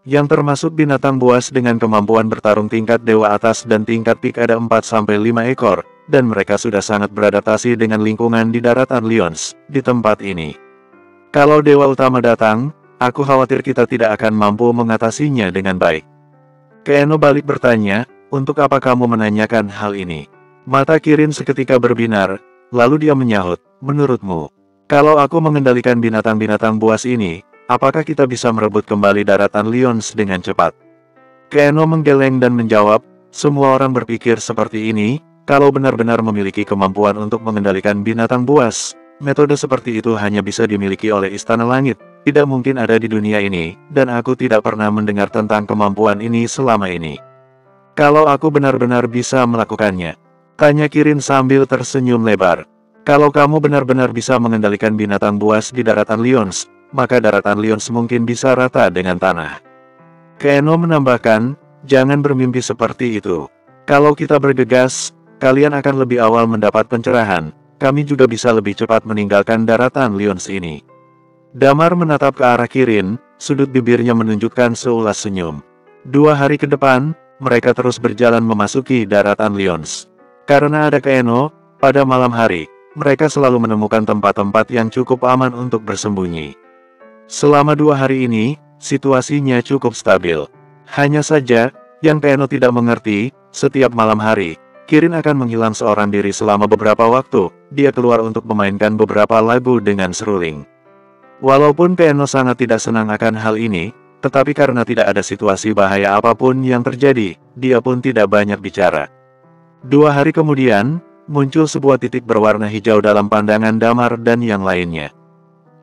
Yang termasuk binatang buas dengan kemampuan bertarung tingkat dewa atas dan tingkat peak ada 4-5 ekor, dan mereka sudah sangat beradaptasi dengan lingkungan di daratan Lions, di tempat ini. Kalau dewa utama datang, aku khawatir kita tidak akan mampu mengatasinya dengan baik. Keeno balik bertanya, untuk apa kamu menanyakan hal ini? Mata Kirin seketika berbinar, lalu dia menyahut, menurutmu, kalau aku mengendalikan binatang-binatang buas ini, apakah kita bisa merebut kembali daratan Lions dengan cepat? Keeno menggeleng dan menjawab, semua orang berpikir seperti ini, kalau benar-benar memiliki kemampuan untuk mengendalikan binatang buas, metode seperti itu hanya bisa dimiliki oleh Istana Langit, tidak mungkin ada di dunia ini, dan aku tidak pernah mendengar tentang kemampuan ini selama ini. Kalau aku benar-benar bisa melakukannya, tanya Kirin sambil tersenyum lebar. Kalau kamu benar-benar bisa mengendalikan binatang buas di daratan Lions, maka daratan Lions mungkin bisa rata dengan tanah. Keeno menambahkan, jangan bermimpi seperti itu. Kalau kita bergegas, kalian akan lebih awal mendapat pencerahan. Kami juga bisa lebih cepat meninggalkan daratan Lions ini. Damar menatap ke arah Kirin, sudut bibirnya menunjukkan seulas senyum. 2 hari ke depan, mereka terus berjalan memasuki daratan Lions. Karena ada Keeno, pada malam hari, mereka selalu menemukan tempat-tempat yang cukup aman untuk bersembunyi. Selama 2 hari ini, situasinya cukup stabil. Hanya saja, yang Keeno tidak mengerti, setiap malam hari, Kirin akan menghilang seorang diri selama beberapa waktu, dia keluar untuk memainkan beberapa lagu dengan seruling. Walaupun Keeno sangat tidak senang akan hal ini, tetapi karena tidak ada situasi bahaya apapun yang terjadi, dia pun tidak banyak bicara. 2 hari kemudian, muncul sebuah titik berwarna hijau dalam pandangan Damar dan yang lainnya.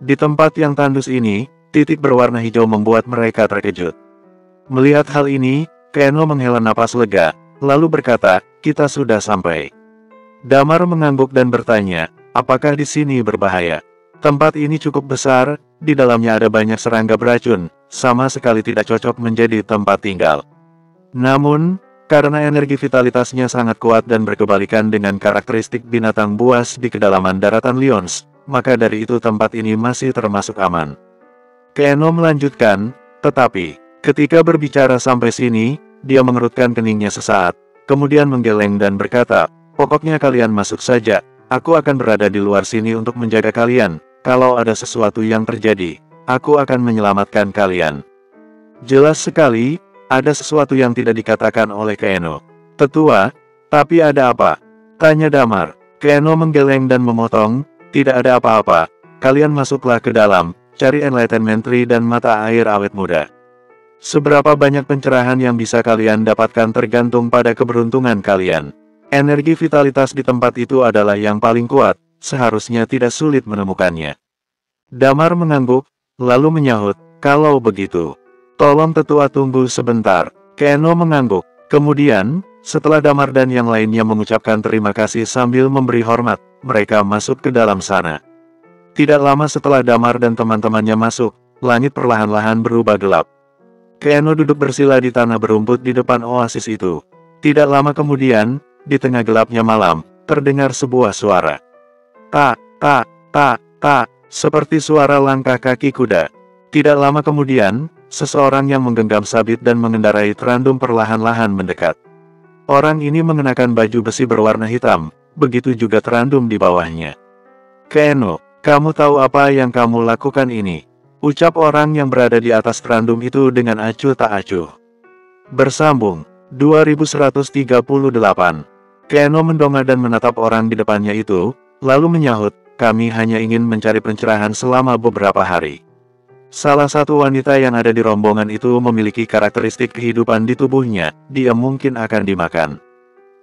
Di tempat yang tandus ini, titik berwarna hijau membuat mereka terkejut. Melihat hal ini, Keeno menghela napas lega, lalu berkata, kita sudah sampai. Damar mengangguk dan bertanya, apakah di sini berbahaya? Tempat ini cukup besar, di dalamnya ada banyak serangga beracun, sama sekali tidak cocok menjadi tempat tinggal. Namun, karena energi vitalitasnya sangat kuat dan berkebalikan dengan karakteristik binatang buas di kedalaman daratan Lions, maka dari itu tempat ini masih termasuk aman. Keeno melanjutkan, tetapi, ketika berbicara sampai sini, dia mengerutkan keningnya sesaat, kemudian menggeleng dan berkata, pokoknya kalian masuk saja, aku akan berada di luar sini untuk menjaga kalian, kalau ada sesuatu yang terjadi, aku akan menyelamatkan kalian. Jelas sekali, ada sesuatu yang tidak dikatakan oleh Keeno. Tetua, tapi ada apa? Tanya Damar. Keeno menggeleng dan memotong, tidak ada apa-apa, kalian masuklah ke dalam, cari Enlightenment Tree dan mata air awet muda. Seberapa banyak pencerahan yang bisa kalian dapatkan tergantung pada keberuntungan kalian. Energi vitalitas di tempat itu adalah yang paling kuat, seharusnya tidak sulit menemukannya. Damar mengangguk, lalu menyahut, kalau begitu, tolong tetua tunggu sebentar. Keeno mengangguk. Kemudian, setelah Damar dan yang lainnya mengucapkan terima kasih sambil memberi hormat, mereka masuk ke dalam sana. Tidak lama setelah Damar dan teman-temannya masuk, langit perlahan-lahan berubah gelap. Keeno duduk bersila di tanah berumput di depan oasis itu. Tidak lama kemudian, di tengah gelapnya malam, terdengar sebuah suara. Tak, tak, tak, tak, seperti suara langkah kaki kuda. Tidak lama kemudian, seseorang yang menggenggam sabit dan mengendarai Trandum perlahan-lahan mendekat. Orang ini mengenakan baju besi berwarna hitam, begitu juga Trandum di bawahnya. Keeno, kamu tahu apa yang kamu lakukan ini? Ucap orang yang berada di atas Trandum itu dengan acuh tak acuh. Bersambung, 2138. Keeno mendongak dan menatap orang di depannya itu, lalu menyahut, kami hanya ingin mencari pencerahan selama beberapa hari. Salah satu wanita yang ada di rombongan itu memiliki karakteristik kehidupan di tubuhnya, dia mungkin akan dimakan.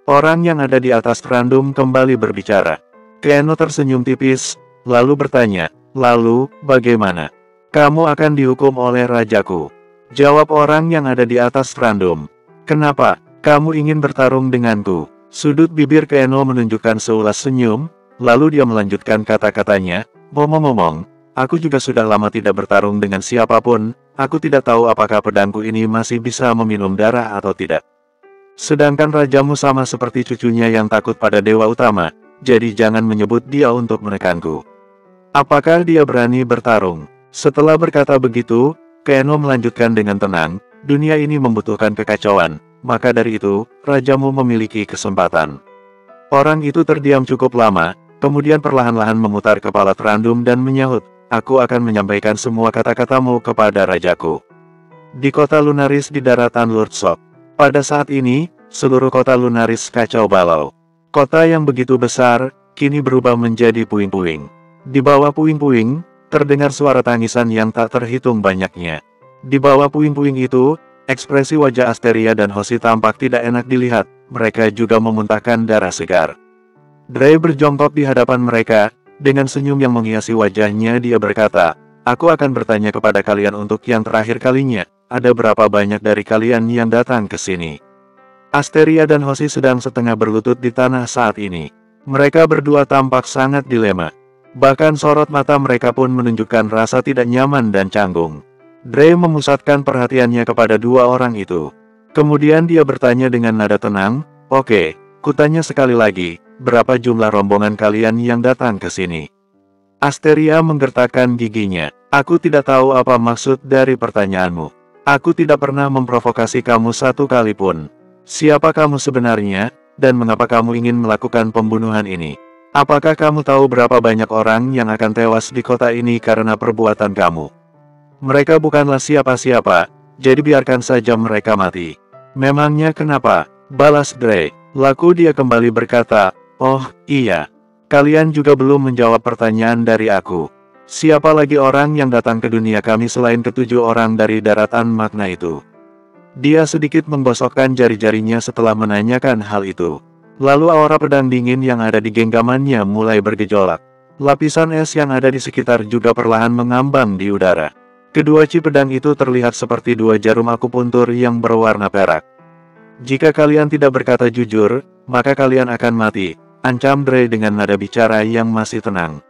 Orang yang ada di atas Trandum kembali berbicara. Keeno tersenyum tipis, lalu bertanya, lalu, bagaimana? Kamu akan dihukum oleh rajaku. Jawab orang yang ada di atas Trandum. Kenapa? Kamu ingin bertarung denganku? Sudut bibir Keeno menunjukkan seulas senyum, lalu dia melanjutkan kata-katanya, ngomong-ngomong, aku juga sudah lama tidak bertarung dengan siapapun, aku tidak tahu apakah pedangku ini masih bisa meminum darah atau tidak. Sedangkan rajamu sama seperti cucunya yang takut pada dewa utama, jadi jangan menyebut dia untuk menekanku. Apakah dia berani bertarung? Setelah berkata begitu, Keno melanjutkan dengan tenang, dunia ini membutuhkan kekacauan, maka dari itu, rajamu memiliki kesempatan. Orang itu terdiam cukup lama, kemudian perlahan-lahan memutar kepala terandum dan menyahut, aku akan menyampaikan semua kata-katamu kepada rajaku. Di kota Lunaris di daratan Lordsok. Pada saat ini, seluruh kota Lunaris kacau balau. Kota yang begitu besar, kini berubah menjadi puing-puing. Di bawah puing-puing, terdengar suara tangisan yang tak terhitung banyaknya. Di bawah puing-puing itu, ekspresi wajah Asteria dan Hoshi tampak tidak enak dilihat, mereka juga memuntahkan darah segar. Dre berjongkok di hadapan mereka, dengan senyum yang menghiasi wajahnya dia berkata, aku akan bertanya kepada kalian untuk yang terakhir kalinya, ada berapa banyak dari kalian yang datang ke sini? Asteria dan Hoshi sedang setengah berlutut di tanah saat ini. Mereka berdua tampak sangat dilema. Bahkan sorot mata mereka pun menunjukkan rasa tidak nyaman dan canggung. Dre memusatkan perhatiannya kepada dua orang itu. Kemudian dia bertanya dengan nada tenang, oke, kutanya sekali lagi, berapa jumlah rombongan kalian yang datang ke sini? Asteria menggertakkan giginya, aku tidak tahu apa maksud dari pertanyaanmu. Aku tidak pernah memprovokasi kamu satu kali pun. Siapa kamu sebenarnya, dan mengapa kamu ingin melakukan pembunuhan ini? Apakah kamu tahu berapa banyak orang yang akan tewas di kota ini karena perbuatan kamu? Mereka bukanlah siapa-siapa, jadi biarkan saja mereka mati. Memangnya kenapa? Balas Dre. Laku dia kembali berkata, oh, iya. Kalian juga belum menjawab pertanyaan dari aku. Siapa lagi orang yang datang ke dunia kami selain ketujuh orang dari daratan Magna itu? Dia sedikit menggosokkan jari-jarinya setelah menanyakan hal itu. Lalu aura pedang dingin yang ada di genggamannya mulai bergejolak. Lapisan es yang ada di sekitar juga perlahan mengambang di udara. Kedua ci pedang itu terlihat seperti dua jarum akupuntur yang berwarna perak. Jika kalian tidak berkata jujur, maka kalian akan mati, ancam Dre dengan nada bicara yang masih tenang.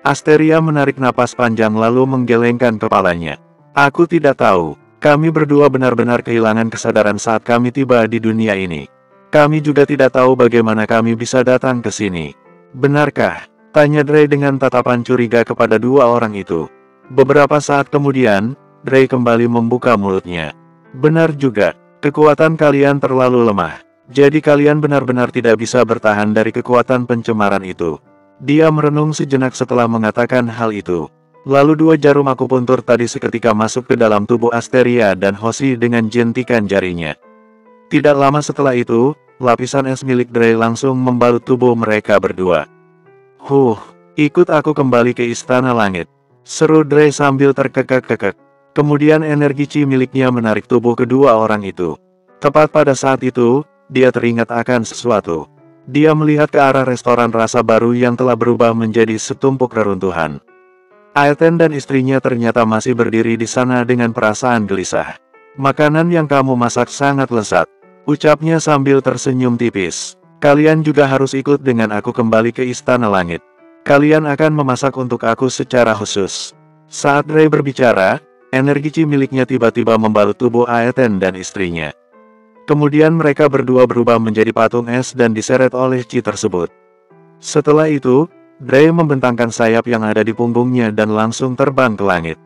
Asteria menarik napas panjang lalu menggelengkan kepalanya. Aku tidak tahu, kami berdua benar-benar kehilangan kesadaran saat kami tiba di dunia ini. Kami juga tidak tahu bagaimana kami bisa datang ke sini. Benarkah? Tanya Dre dengan tatapan curiga kepada dua orang itu. Beberapa saat kemudian, Dre kembali membuka mulutnya. Benar juga, kekuatan kalian terlalu lemah. Jadi kalian benar-benar tidak bisa bertahan dari kekuatan pencemaran itu. Dia merenung sejenak setelah mengatakan hal itu. Lalu dua jarum akupuntur tadi seketika masuk ke dalam tubuh Asteria dan Hoshi dengan jentikan jarinya. Tidak lama setelah itu, lapisan es milik Dre langsung membalut tubuh mereka berdua. Ikut aku kembali ke Istana Langit. Seru Dre sambil terkekek-kekek. Kemudian energi chi miliknya menarik tubuh kedua orang itu. Tepat pada saat itu, dia teringat akan sesuatu. Dia melihat ke arah restoran rasa baru yang telah berubah menjadi setumpuk reruntuhan. Aeten dan istrinya ternyata masih berdiri di sana dengan perasaan gelisah. Makanan yang kamu masak sangat lezat, ucapnya sambil tersenyum tipis. Kalian juga harus ikut dengan aku kembali ke Istana Langit. Kalian akan memasak untuk aku secara khusus. Saat Dre berbicara, energi chi miliknya tiba-tiba membalut tubuh Aeten dan istrinya. Kemudian mereka berdua berubah menjadi patung es dan diseret oleh chi tersebut. Setelah itu, Dre membentangkan sayap yang ada di punggungnya dan langsung terbang ke langit.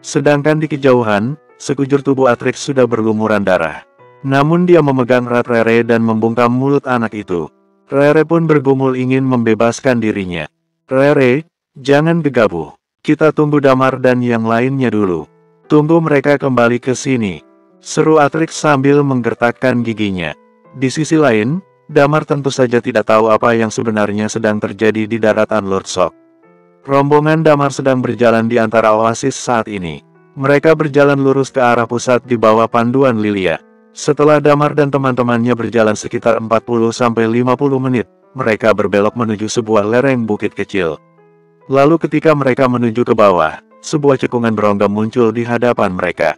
Sedangkan di kejauhan, sekujur tubuh Atrix sudah berlumuran darah. Namun dia memegang erat Rere dan membungkam mulut anak itu. Rere pun bergumul ingin membebaskan dirinya. Rere, jangan gegabah. Kita tunggu Damar dan yang lainnya dulu. Tunggu mereka kembali ke sini. Seru Atrix sambil menggertakkan giginya. Di sisi lain, Damar tentu saja tidak tahu apa yang sebenarnya sedang terjadi di daratan Lordsok. Rombongan Damar sedang berjalan di antara oasis saat ini. Mereka berjalan lurus ke arah pusat di bawah panduan Lilia. Setelah Damar dan teman-temannya berjalan sekitar 40-50 menit, mereka berbelok menuju sebuah lereng bukit kecil. Lalu ketika mereka menuju ke bawah, sebuah cekungan berongga muncul di hadapan mereka.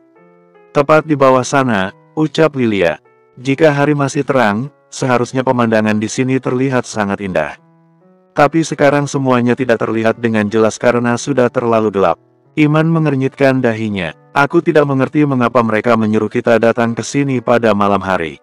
Tepat di bawah sana, ucap Lilia. Jika hari masih terang, seharusnya pemandangan di sini terlihat sangat indah. Tapi sekarang semuanya tidak terlihat dengan jelas karena sudah terlalu gelap. Iman mengernyitkan dahinya. Aku tidak mengerti mengapa mereka menyuruh kita datang ke sini pada malam hari.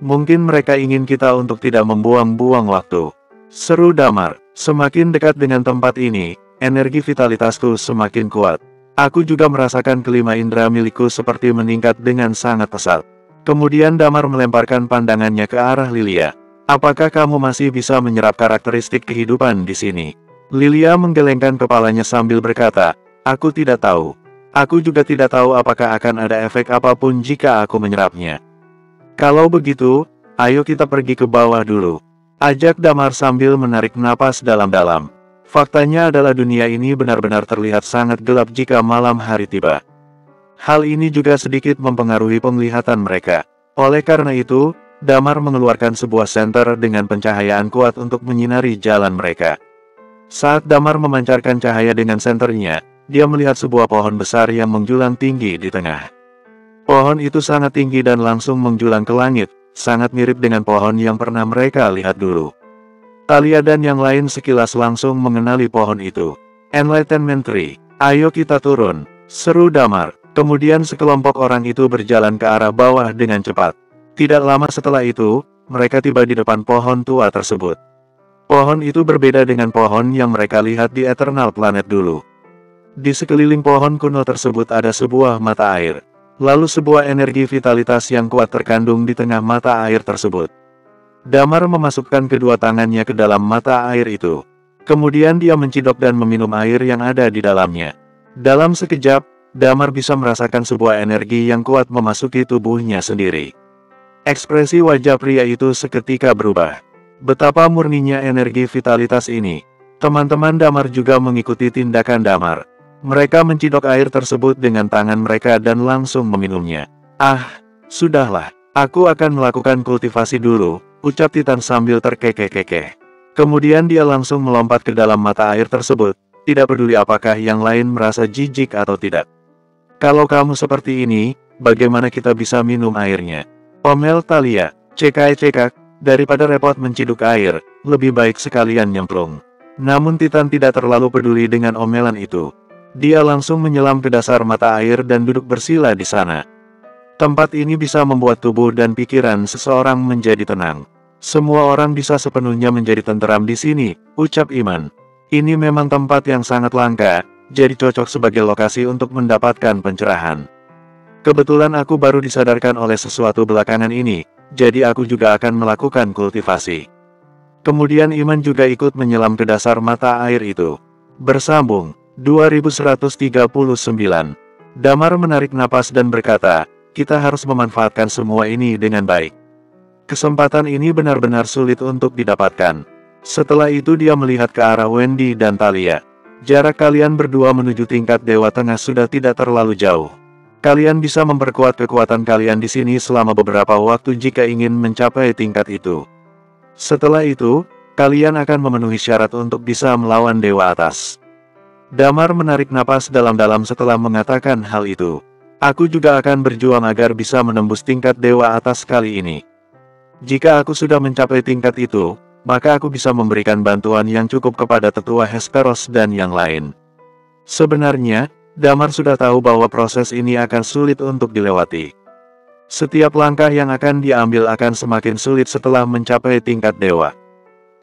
Mungkin mereka ingin kita untuk tidak membuang-buang waktu. Seru Damar, semakin dekat dengan tempat ini, energi vitalitasku semakin kuat. Aku juga merasakan kelima indera milikku seperti meningkat dengan sangat pesat. Kemudian Damar melemparkan pandangannya ke arah Lilia. Apakah kamu masih bisa menyerap karakteristik kehidupan di sini? Lilia menggelengkan kepalanya sambil berkata, aku tidak tahu. Aku juga tidak tahu apakah akan ada efek apapun jika aku menyerapnya. Kalau begitu, ayo kita pergi ke bawah dulu. Ajak Damar sambil menarik napas dalam-dalam. Faktanya adalah dunia ini benar-benar terlihat sangat gelap jika malam hari tiba. Hal ini juga sedikit mempengaruhi penglihatan mereka. Oleh karena itu, Damar mengeluarkan sebuah senter dengan pencahayaan kuat untuk menyinari jalan mereka. Saat Damar memancarkan cahaya dengan senternya, dia melihat sebuah pohon besar yang menjulang tinggi di tengah. Pohon itu sangat tinggi dan langsung menjulang ke langit, sangat mirip dengan pohon yang pernah mereka lihat dulu. Talia dan yang lain sekilas langsung mengenali pohon itu. Enlightenment Tree, ayo kita turun, seru Damar. Kemudian sekelompok orang itu berjalan ke arah bawah dengan cepat. Tidak lama setelah itu, mereka tiba di depan pohon tua tersebut. Pohon itu berbeda dengan pohon yang mereka lihat di Eternal Planet dulu. Di sekeliling pohon kuno tersebut ada sebuah mata air. Lalu sebuah energi vitalitas yang kuat terkandung di tengah mata air tersebut. Damar memasukkan kedua tangannya ke dalam mata air itu. Kemudian dia mencidok dan meminum air yang ada di dalamnya. Dalam sekejap, Damar bisa merasakan sebuah energi yang kuat memasuki tubuhnya sendiri. Ekspresi wajah pria itu seketika berubah. Betapa murninya energi vitalitas ini. Teman-teman Damar juga mengikuti tindakan Damar. Mereka mencidok air tersebut dengan tangan mereka dan langsung meminumnya. Ah, sudahlah. Aku akan melakukan kultivasi dulu, ucap Titan sambil terkekeh-kekeh. Kemudian dia langsung melompat ke dalam mata air tersebut, tidak peduli apakah yang lain merasa jijik atau tidak. Kalau kamu seperti ini, bagaimana kita bisa minum airnya? Omel Talia, cekak-cekak, daripada repot menciduk air, lebih baik sekalian nyemplung. Namun Titan tidak terlalu peduli dengan omelan itu. Dia langsung menyelam ke dasar mata air dan duduk bersila di sana. Tempat ini bisa membuat tubuh dan pikiran seseorang menjadi tenang. Semua orang bisa sepenuhnya menjadi tenteram di sini, ucap Iman. Ini memang tempat yang sangat langka, jadi cocok sebagai lokasi untuk mendapatkan pencerahan. Kebetulan aku baru disadarkan oleh sesuatu belakangan ini, jadi aku juga akan melakukan kultivasi. Kemudian Iman juga ikut menyelam ke dasar mata air itu. Bersambung, 2139. Damar menarik napas dan berkata, kita harus memanfaatkan semua ini dengan baik. Kesempatan ini benar-benar sulit untuk didapatkan. Setelah itu dia melihat ke arah Wendy dan Talia. Jarak kalian berdua menuju tingkat Dewa Tengah sudah tidak terlalu jauh. Kalian bisa memperkuat kekuatan kalian di sini selama beberapa waktu jika ingin mencapai tingkat itu. Setelah itu, kalian akan memenuhi syarat untuk bisa melawan Dewa Atas. Damar menarik napas dalam-dalam setelah mengatakan hal itu. Aku juga akan berjuang agar bisa menembus tingkat Dewa Atas kali ini. Jika aku sudah mencapai tingkat itu, maka aku bisa memberikan bantuan yang cukup kepada tetua Hesperos dan yang lain. Sebenarnya, Damar sudah tahu bahwa proses ini akan sulit untuk dilewati. Setiap langkah yang akan diambil akan semakin sulit setelah mencapai tingkat dewa.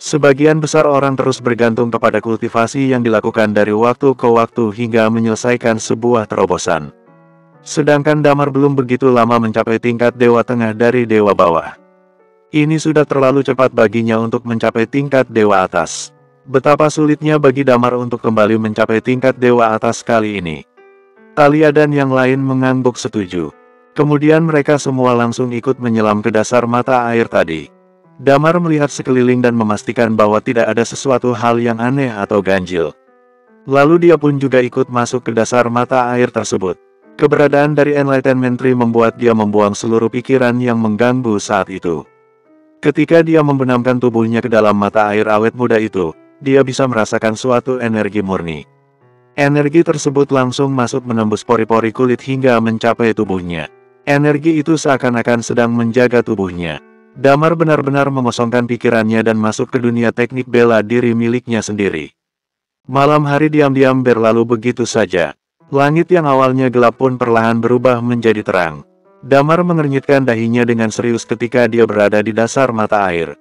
Sebagian besar orang terus bergantung kepada kultivasi yang dilakukan dari waktu ke waktu hingga menyelesaikan sebuah terobosan. Sedangkan Damar belum begitu lama mencapai tingkat Dewa Tengah dari Dewa Bawah. Ini sudah terlalu cepat baginya untuk mencapai tingkat Dewa Atas. Betapa sulitnya bagi Damar untuk kembali mencapai tingkat Dewa Atas kali ini. Talia dan yang lain mengangguk setuju. Kemudian mereka semua langsung ikut menyelam ke dasar mata air tadi. Damar melihat sekeliling dan memastikan bahwa tidak ada sesuatu hal yang aneh atau ganjil. Lalu dia pun juga ikut masuk ke dasar mata air tersebut. Keberadaan dari Enlightenment Tree membuat dia membuang seluruh pikiran yang mengganggu saat itu. Ketika dia membenamkan tubuhnya ke dalam mata air awet muda itu, dia bisa merasakan suatu energi murni. Energi tersebut langsung masuk menembus pori-pori kulit hingga mencapai tubuhnya. Energi itu seakan-akan sedang menjaga tubuhnya. Damar benar-benar mengosongkan pikirannya dan masuk ke dunia teknik bela diri miliknya sendiri. Malam hari diam-diam berlalu begitu saja. Langit yang awalnya gelap pun perlahan berubah menjadi terang. Damar mengernyitkan dahinya dengan serius ketika dia berada di dasar mata air.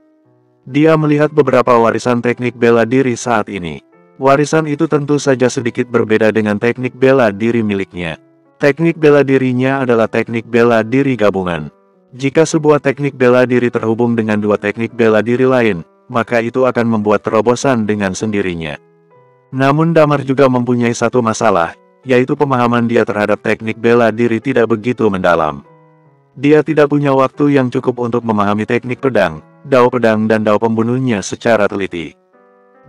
Dia melihat beberapa warisan teknik bela diri saat ini. Warisan itu tentu saja sedikit berbeda dengan teknik bela diri miliknya. Teknik bela dirinya adalah teknik bela diri gabungan. Jika sebuah teknik bela diri terhubung dengan dua teknik bela diri lain, maka itu akan membuat terobosan dengan sendirinya. Namun Damar juga mempunyai satu masalah, yaitu pemahaman dia terhadap teknik bela diri tidak begitu mendalam. Dia tidak punya waktu yang cukup untuk memahami teknik pedang, dao pedang dan dao pembunuhnya secara teliti.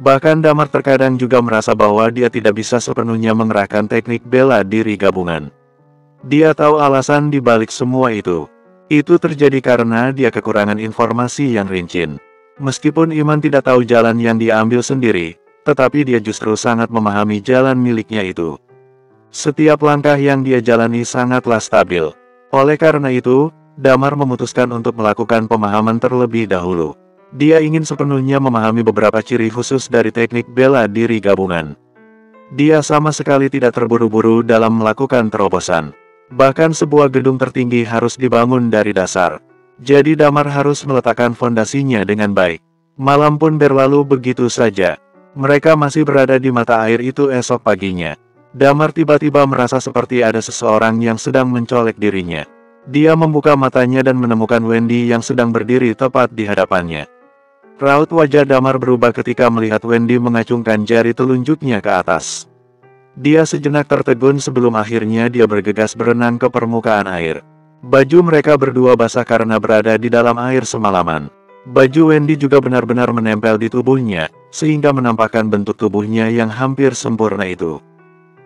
Bahkan Damar terkadang juga merasa bahwa dia tidak bisa sepenuhnya mengerahkan teknik bela diri gabungan. Dia tahu alasan di balik semua itu. Itu terjadi karena dia kekurangan informasi yang rinci. Meskipun Iman tidak tahu jalan yang dia ambil sendiri, tetapi dia justru sangat memahami jalan miliknya itu. Setiap langkah yang dia jalani sangatlah stabil. Oleh karena itu, Damar memutuskan untuk melakukan pemahaman terlebih dahulu. Dia ingin sepenuhnya memahami beberapa ciri khusus dari teknik bela diri gabungan. Dia sama sekali tidak terburu-buru dalam melakukan terobosan. Bahkan sebuah gedung tertinggi harus dibangun dari dasar. Jadi Damar harus meletakkan fondasinya dengan baik. Malam pun berlalu begitu saja. Mereka masih berada di mata air itu esok paginya. Damar tiba-tiba merasa seperti ada seseorang yang sedang mencolek dirinya. Dia membuka matanya dan menemukan Wendy yang sedang berdiri tepat di hadapannya. Raut wajah Damar berubah ketika melihat Wendy mengacungkan jari telunjuknya ke atas. Dia sejenak tertegun sebelum akhirnya dia bergegas berenang ke permukaan air. Baju mereka berdua basah karena berada di dalam air semalaman. Baju Wendy juga benar-benar menempel di tubuhnya, sehingga menampakkan bentuk tubuhnya yang hampir sempurna itu.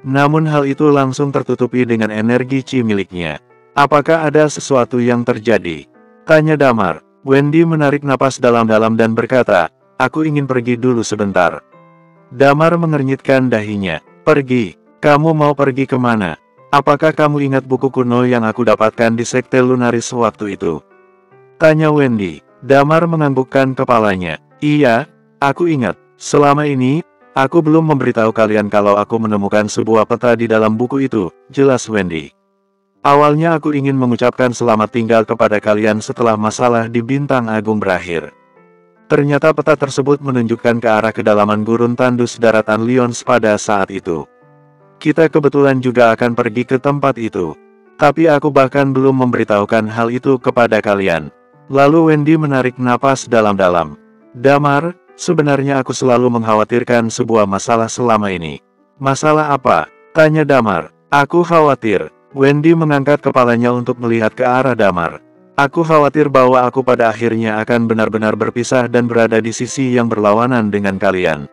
Namun hal itu langsung tertutupi dengan energi chi miliknya. Apakah ada sesuatu yang terjadi? Tanya Damar. Wendy menarik napas dalam-dalam dan berkata, "Aku ingin pergi dulu sebentar." Damar mengernyitkan dahinya. "Pergi? Kamu mau pergi kemana? Apakah kamu ingat buku kuno yang aku dapatkan di Sekte Lunaris waktu itu?" Tanya Wendy. Damar menganggukkan kepalanya. "Iya, aku ingat. Selama ini, aku belum memberitahu kalian kalau aku menemukan sebuah peta di dalam buku itu," jelas Wendy. "Awalnya aku ingin mengucapkan selamat tinggal kepada kalian setelah masalah di Bintang Agung berakhir. Ternyata peta tersebut menunjukkan ke arah kedalaman gurun tandus daratan Lyons pada saat itu. Kita kebetulan juga akan pergi ke tempat itu. Tapi aku bahkan belum memberitahukan hal itu kepada kalian." Lalu Wendy menarik napas dalam-dalam. "Damar, sebenarnya aku selalu mengkhawatirkan sebuah masalah selama ini." "Masalah apa?" tanya Damar. "Aku khawatir." Wendy mengangkat kepalanya untuk melihat ke arah Damar. "Aku khawatir bahwa aku pada akhirnya akan benar-benar berpisah dan berada di sisi yang berlawanan dengan kalian."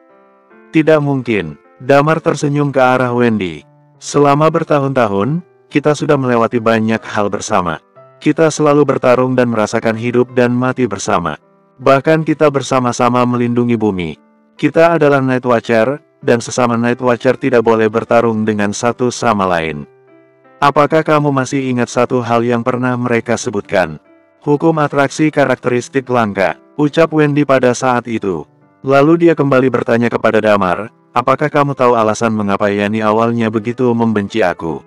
"Tidak mungkin." Damar tersenyum ke arah Wendy. "Selama bertahun-tahun, kita sudah melewati banyak hal bersama. Kita selalu bertarung dan merasakan hidup dan mati bersama. Bahkan kita bersama-sama melindungi bumi. Kita adalah Night Watcher, dan sesama Night Watcher tidak boleh bertarung dengan satu sama lain. Apakah kamu masih ingat satu hal yang pernah mereka sebutkan? Hukum atraksi karakteristik langka," ucap Wendy pada saat itu. Lalu dia kembali bertanya kepada Damar, "Apakah kamu tahu alasan mengapa Yani awalnya begitu membenci aku?"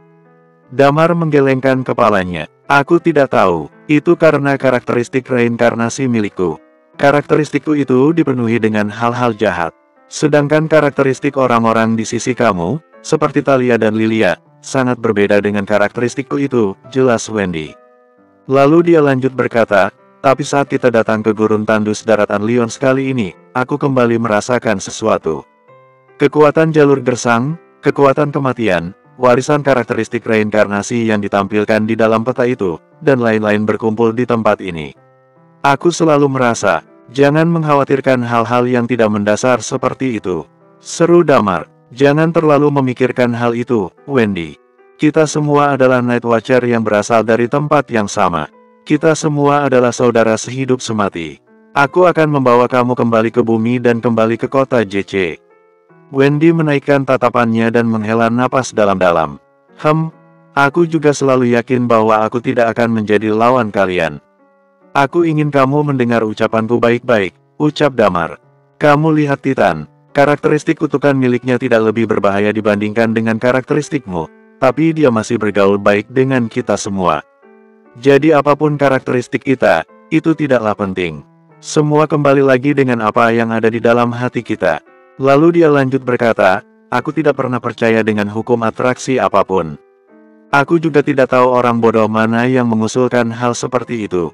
Damar menggelengkan kepalanya. "Aku tidak tahu. Itu karena karakteristik reinkarnasi milikku. Karakteristikku itu dipenuhi dengan hal-hal jahat. Sedangkan karakteristik orang-orang di sisi kamu, seperti Talia dan Lilia, sangat berbeda dengan karakteristikku itu," jelas Wendy. Lalu dia lanjut berkata, "Tapi saat kita datang ke gurun tandus daratan Lyons kali ini, aku kembali merasakan sesuatu. Kekuatan jalur gersang, kekuatan kematian, warisan karakteristik reinkarnasi yang ditampilkan di dalam peta itu, dan lain-lain berkumpul di tempat ini. Aku selalu merasa, jangan mengkhawatirkan hal-hal yang tidak mendasar seperti itu," seru Damar. "Jangan terlalu memikirkan hal itu, Wendy. Kita semua adalah Night Watcher yang berasal dari tempat yang sama. Kita semua adalah saudara sehidup semati. Aku akan membawa kamu kembali ke bumi dan kembali ke kota JC." Wendy menaikkan tatapannya dan menghela napas dalam-dalam. Aku juga selalu yakin bahwa aku tidak akan menjadi lawan kalian. Aku ingin kamu mendengar ucapanku baik-baik," ucap Damar. "Kamu lihat Titan. Karakteristik kutukan miliknya tidak lebih berbahaya dibandingkan dengan karakteristikmu, tapi dia masih bergaul baik dengan kita semua. Jadi apapun karakteristik kita, itu tidaklah penting. Semua kembali lagi dengan apa yang ada di dalam hati kita. Lalu dia lanjut berkata, aku tidak pernah percaya dengan hukum atraksi apapun. Aku juga tidak tahu orang bodoh mana yang mengusulkan hal seperti itu.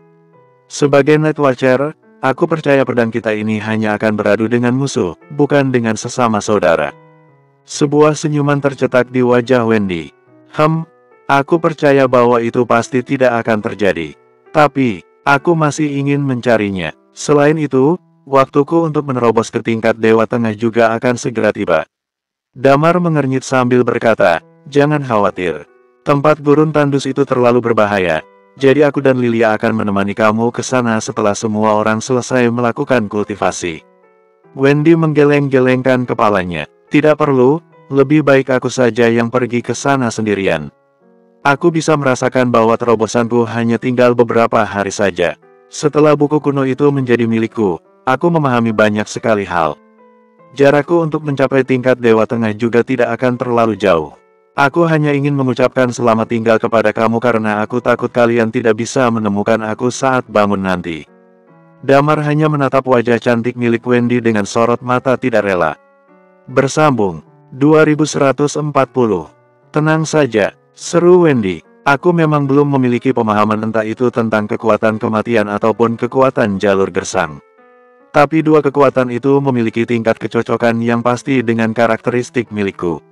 Sebagai Night Watcher, aku percaya pedang kita ini hanya akan beradu dengan musuh, bukan dengan sesama saudara. Sebuah senyuman tercetak di wajah Wendy. Aku percaya bahwa itu pasti tidak akan terjadi. Tapi, aku masih ingin mencarinya. Selain itu, waktuku untuk menerobos ke tingkat Dewa Tengah juga akan segera tiba. Damar mengernyit sambil berkata, jangan khawatir. Tempat gurun tandus itu terlalu berbahaya. Jadi aku dan Lilia akan menemani kamu ke sana setelah semua orang selesai melakukan kultivasi. Wendy menggeleng-gelengkan kepalanya. Tidak perlu, lebih baik aku saja yang pergi ke sana sendirian. Aku bisa merasakan bahwa terobosanku hanya tinggal beberapa hari saja. Setelah buku kuno itu menjadi milikku, aku memahami banyak sekali hal. Jarakku untuk mencapai tingkat Dewa Tengah juga tidak akan terlalu jauh. Aku hanya ingin mengucapkan selamat tinggal kepada kamu karena aku takut kalian tidak bisa menemukan aku saat bangun nanti. Damar hanya menatap wajah cantik milik Wendy dengan sorot mata tidak rela. Bersambung 2140. Tenang saja, seru Wendy. Aku memang belum memiliki pemahaman entah itu tentang kekuatan kematian ataupun kekuatan jalur gersang. Tapi dua kekuatan itu memiliki tingkat kecocokan yang pasti dengan karakteristik milikku.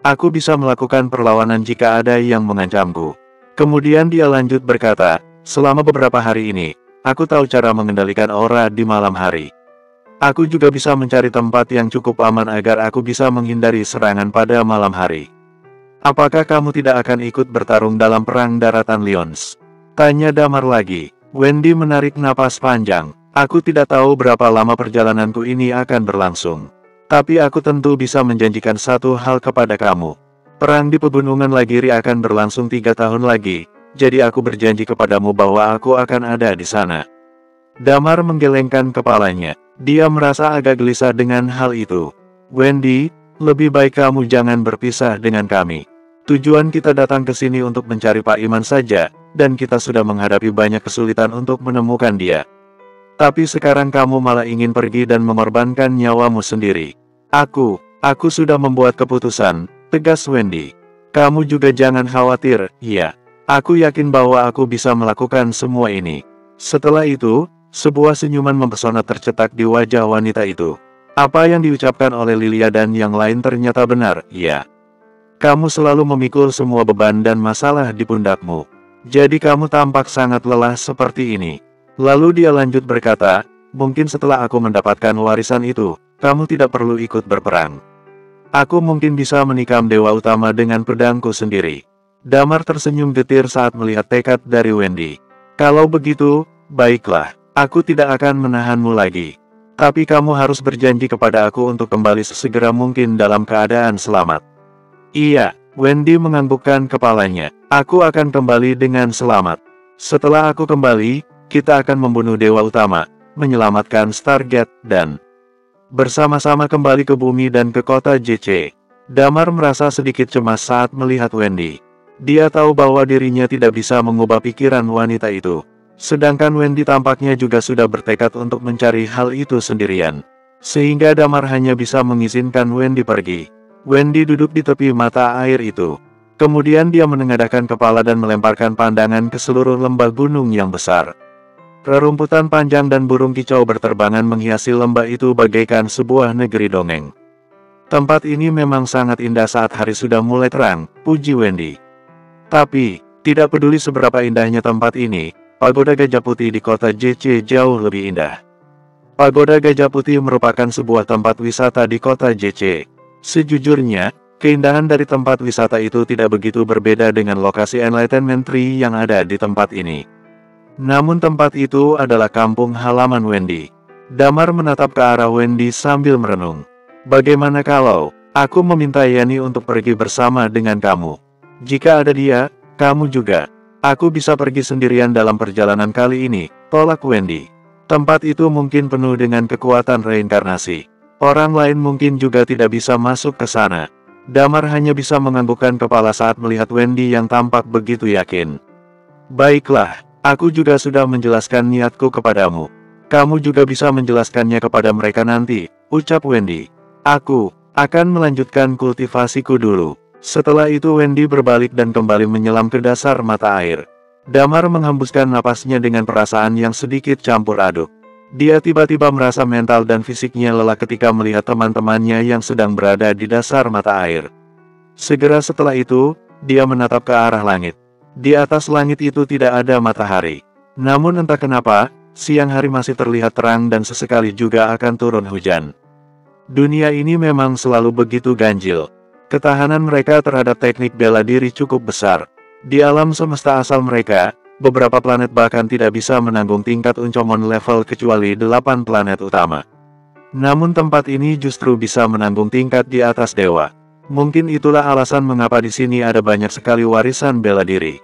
Aku bisa melakukan perlawanan jika ada yang mengancamku. Kemudian dia lanjut berkata, selama beberapa hari ini, aku tahu cara mengendalikan aura di malam hari. Aku juga bisa mencari tempat yang cukup aman agar aku bisa menghindari serangan pada malam hari. Apakah kamu tidak akan ikut bertarung dalam perang daratan Lions? Tanya Damar lagi. Wendy menarik napas panjang. Aku tidak tahu berapa lama perjalananku ini akan berlangsung. Tapi aku tentu bisa menjanjikan satu hal kepada kamu. Perang di pegunungan Lagiri akan berlangsung 3 tahun lagi, jadi aku berjanji kepadamu bahwa aku akan ada di sana. Damar menggelengkan kepalanya. Dia merasa agak gelisah dengan hal itu. Wendy, lebih baik kamu jangan berpisah dengan kami. Tujuan kita datang ke sini untuk mencari Pak Iman saja, dan kita sudah menghadapi banyak kesulitan untuk menemukan dia. Tapi sekarang kamu malah ingin pergi dan mengorbankan nyawamu sendiri. Aku sudah membuat keputusan, tegas Wendy. Kamu juga jangan khawatir, iya. Aku yakin bahwa aku bisa melakukan semua ini. Setelah itu, sebuah senyuman mempesona tercetak di wajah wanita itu. Apa yang diucapkan oleh Lilia dan yang lain ternyata benar, iya. Kamu selalu memikul semua beban dan masalah di pundakmu. Jadi kamu tampak sangat lelah seperti ini. Lalu dia lanjut berkata, mungkin setelah aku mendapatkan warisan itu, kamu tidak perlu ikut berperang. Aku mungkin bisa menikam Dewa Utama dengan pedangku sendiri. Damar tersenyum getir saat melihat tekad dari Wendy. Kalau begitu, baiklah, aku tidak akan menahanmu lagi. Tapi kamu harus berjanji kepada aku untuk kembali sesegera mungkin dalam keadaan selamat. Iya, Wendy menganggukkan kepalanya. Aku akan kembali dengan selamat. Setelah aku kembali, kita akan membunuh Dewa Utama, menyelamatkan Stargate, dan bersama-sama kembali ke bumi dan ke kota JC. Damar merasa sedikit cemas saat melihat Wendy. Dia tahu bahwa dirinya tidak bisa mengubah pikiran wanita itu. Sedangkan Wendy tampaknya juga sudah bertekad untuk mencari hal itu sendirian. Sehingga Damar hanya bisa mengizinkan Wendy pergi. Wendy duduk di tepi mata air itu. Kemudian dia menengadahkan kepala dan melemparkan pandangan ke seluruh lembah gunung yang besar. Rerumputan panjang dan burung kicau berterbangan menghiasi lembah itu bagaikan sebuah negeri dongeng. Tempat ini memang sangat indah saat hari sudah mulai terang, puji Wendy. Tapi, tidak peduli seberapa indahnya tempat ini, Pagoda Gajah Putih di kota JC jauh lebih indah. Pagoda Gajah Putih merupakan sebuah tempat wisata di kota JC. Sejujurnya, keindahan dari tempat wisata itu tidak begitu berbeda dengan lokasi Enlightenment Tree yang ada di tempat ini. Namun tempat itu adalah kampung halaman Wendy. Damar menatap ke arah Wendy sambil merenung. Bagaimana kalau aku meminta Yani untuk pergi bersama dengan kamu? Jika ada dia, kamu juga. Aku bisa pergi sendirian dalam perjalanan kali ini, tolak Wendy. Tempat itu mungkin penuh dengan kekuatan reinkarnasi. Orang lain mungkin juga tidak bisa masuk ke sana. Damar hanya bisa menganggukkan kepala saat melihat Wendy yang tampak begitu yakin. Baiklah. Aku juga sudah menjelaskan niatku kepadamu. Kamu juga bisa menjelaskannya kepada mereka nanti, ucap Wendy. Aku akan melanjutkan kultivasiku dulu. Setelah itu Wendy berbalik dan kembali menyelam ke dasar mata air. Damar menghembuskan napasnya dengan perasaan yang sedikit campur aduk. Dia tiba-tiba merasa mental dan fisiknya lelah ketika melihat teman-temannya yang sedang berada di dasar mata air. Segera setelah itu, dia menatap ke arah langit. Di atas langit itu tidak ada matahari. Namun entah kenapa, siang hari masih terlihat terang dan sesekali juga akan turun hujan. Dunia ini memang selalu begitu ganjil. Ketahanan mereka terhadap teknik bela diri cukup besar. Di alam semesta asal mereka, beberapa planet bahkan tidak bisa menanggung tingkat Uncomon level kecuali 8 planet utama. Namun tempat ini justru bisa menanggung tingkat di atas dewa. Mungkin itulah alasan mengapa di sini ada banyak sekali warisan bela diri.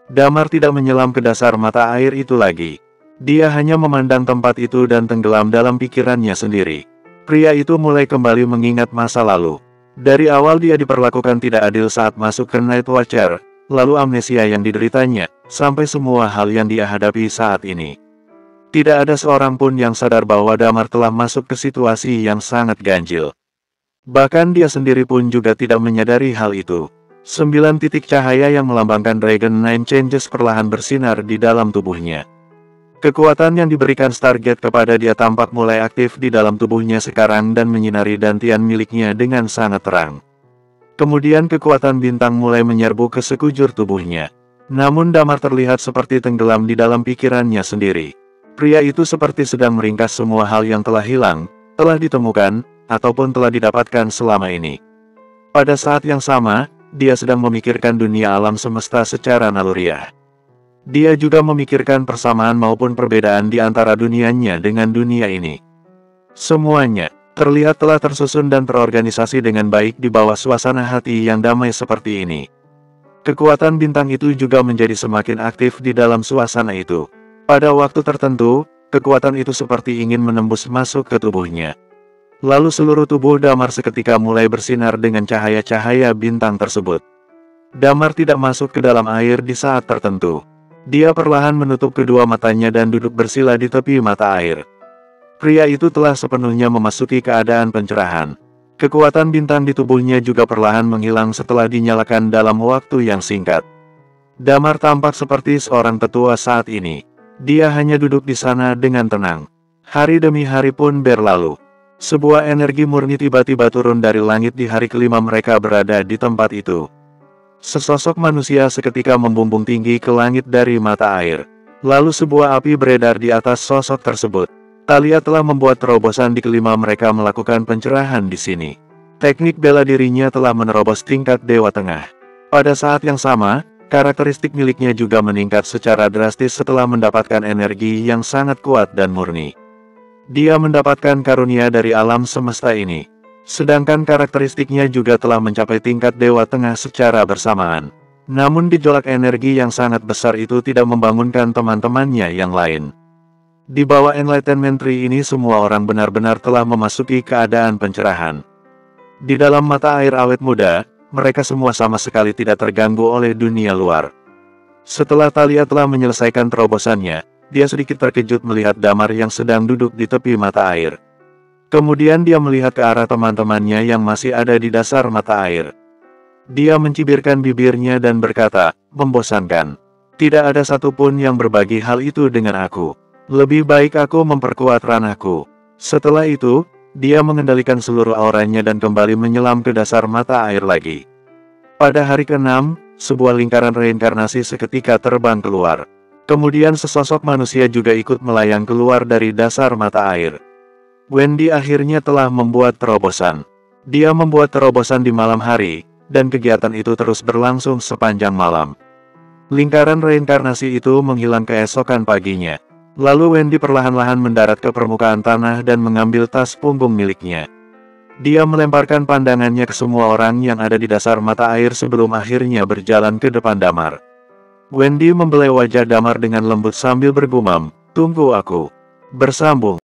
Damar tidak menyelam ke dasar mata air itu lagi. Dia hanya memandang tempat itu dan tenggelam dalam pikirannya sendiri. Pria itu mulai kembali mengingat masa lalu. Dari awal dia diperlakukan tidak adil saat masuk ke Night Watcher, lalu amnesia yang dideritanya, sampai semua hal yang dia hadapi saat ini. Tidak ada seorang pun yang sadar bahwa Damar telah masuk ke situasi yang sangat ganjil. Bahkan dia sendiri pun juga tidak menyadari hal itu. 9 titik cahaya yang melambangkan Dragon Nine Changes perlahan bersinar di dalam tubuhnya. Kekuatan yang diberikan Stargate kepada dia tampak mulai aktif di dalam tubuhnya sekarang dan menyinari dantian miliknya dengan sangat terang. Kemudian kekuatan bintang mulai menyerbu ke sekujur tubuhnya. Namun Damar terlihat seperti tenggelam di dalam pikirannya sendiri. Pria itu seperti sedang meringkas semua hal yang telah hilang, telah ditemukan, ataupun telah didapatkan selama ini. Pada saat yang sama, dia sedang memikirkan dunia alam semesta secara naluriah. Dia juga memikirkan persamaan maupun perbedaan di antara dunianya dengan dunia ini. Semuanya terlihat telah tersusun dan terorganisasi dengan baik di bawah suasana hati yang damai seperti ini. Kekuatan bintang itu juga menjadi semakin aktif di dalam suasana itu. Pada waktu tertentu, kekuatan itu seperti ingin menembus masuk ke tubuhnya. Lalu seluruh tubuh Damar seketika mulai bersinar dengan cahaya-cahaya bintang tersebut. Damar tidak masuk ke dalam air di saat tertentu. Dia perlahan menutup kedua matanya dan duduk bersila di tepi mata air. Pria itu telah sepenuhnya memasuki keadaan pencerahan. Kekuatan bintang di tubuhnya juga perlahan menghilang setelah dinyalakan dalam waktu yang singkat. Damar tampak seperti seorang tetua saat ini. Dia hanya duduk di sana dengan tenang. Hari demi hari pun berlalu. Sebuah energi murni tiba-tiba turun dari langit di hari kelima mereka berada di tempat itu. Sesosok manusia seketika membumbung tinggi ke langit dari mata air. Lalu sebuah api beredar di atas sosok tersebut. Talia telah membuat terobosan di kelima mereka melakukan pencerahan di sini. Teknik bela dirinya telah menerobos tingkat Dewa Tengah. Pada saat yang sama, karakteristik miliknya juga meningkat secara drastis setelah mendapatkan energi yang sangat kuat dan murni. Dia mendapatkan karunia dari alam semesta ini. Sedangkan karakteristiknya juga telah mencapai tingkat Dewa Tengah secara bersamaan. Namun gejolak energi yang sangat besar itu tidak membangunkan teman-temannya yang lain. Di bawah Enlightenment Tree ini semua orang benar-benar telah memasuki keadaan pencerahan. Di dalam mata air awet muda, mereka semua sama sekali tidak terganggu oleh dunia luar. Setelah Talia telah menyelesaikan terobosannya, dia sedikit terkejut melihat Damar yang sedang duduk di tepi mata air. Kemudian dia melihat ke arah teman-temannya yang masih ada di dasar mata air. Dia mencibirkan bibirnya dan berkata, membosankan. Tidak ada satupun yang berbagi hal itu dengan aku. Lebih baik aku memperkuat ranahku. Setelah itu, dia mengendalikan seluruh auranya dan kembali menyelam ke dasar mata air lagi. Pada hari ke-6, sebuah lingkaran reinkarnasi seketika terbang keluar. Kemudian sesosok manusia juga ikut melayang keluar dari dasar mata air. Wendy akhirnya telah membuat terobosan. Dia membuat terobosan di malam hari, dan kegiatan itu terus berlangsung sepanjang malam. Lingkaran reinkarnasi itu menghilang keesokan paginya. Lalu Wendy perlahan-lahan mendarat ke permukaan tanah dan mengambil tas punggung miliknya. Dia melemparkan pandangannya ke semua orang yang ada di dasar mata air sebelum akhirnya berjalan ke depan Damar. Wendy membelai wajah Damar dengan lembut sambil bergumam, "Tunggu aku." Bersambung.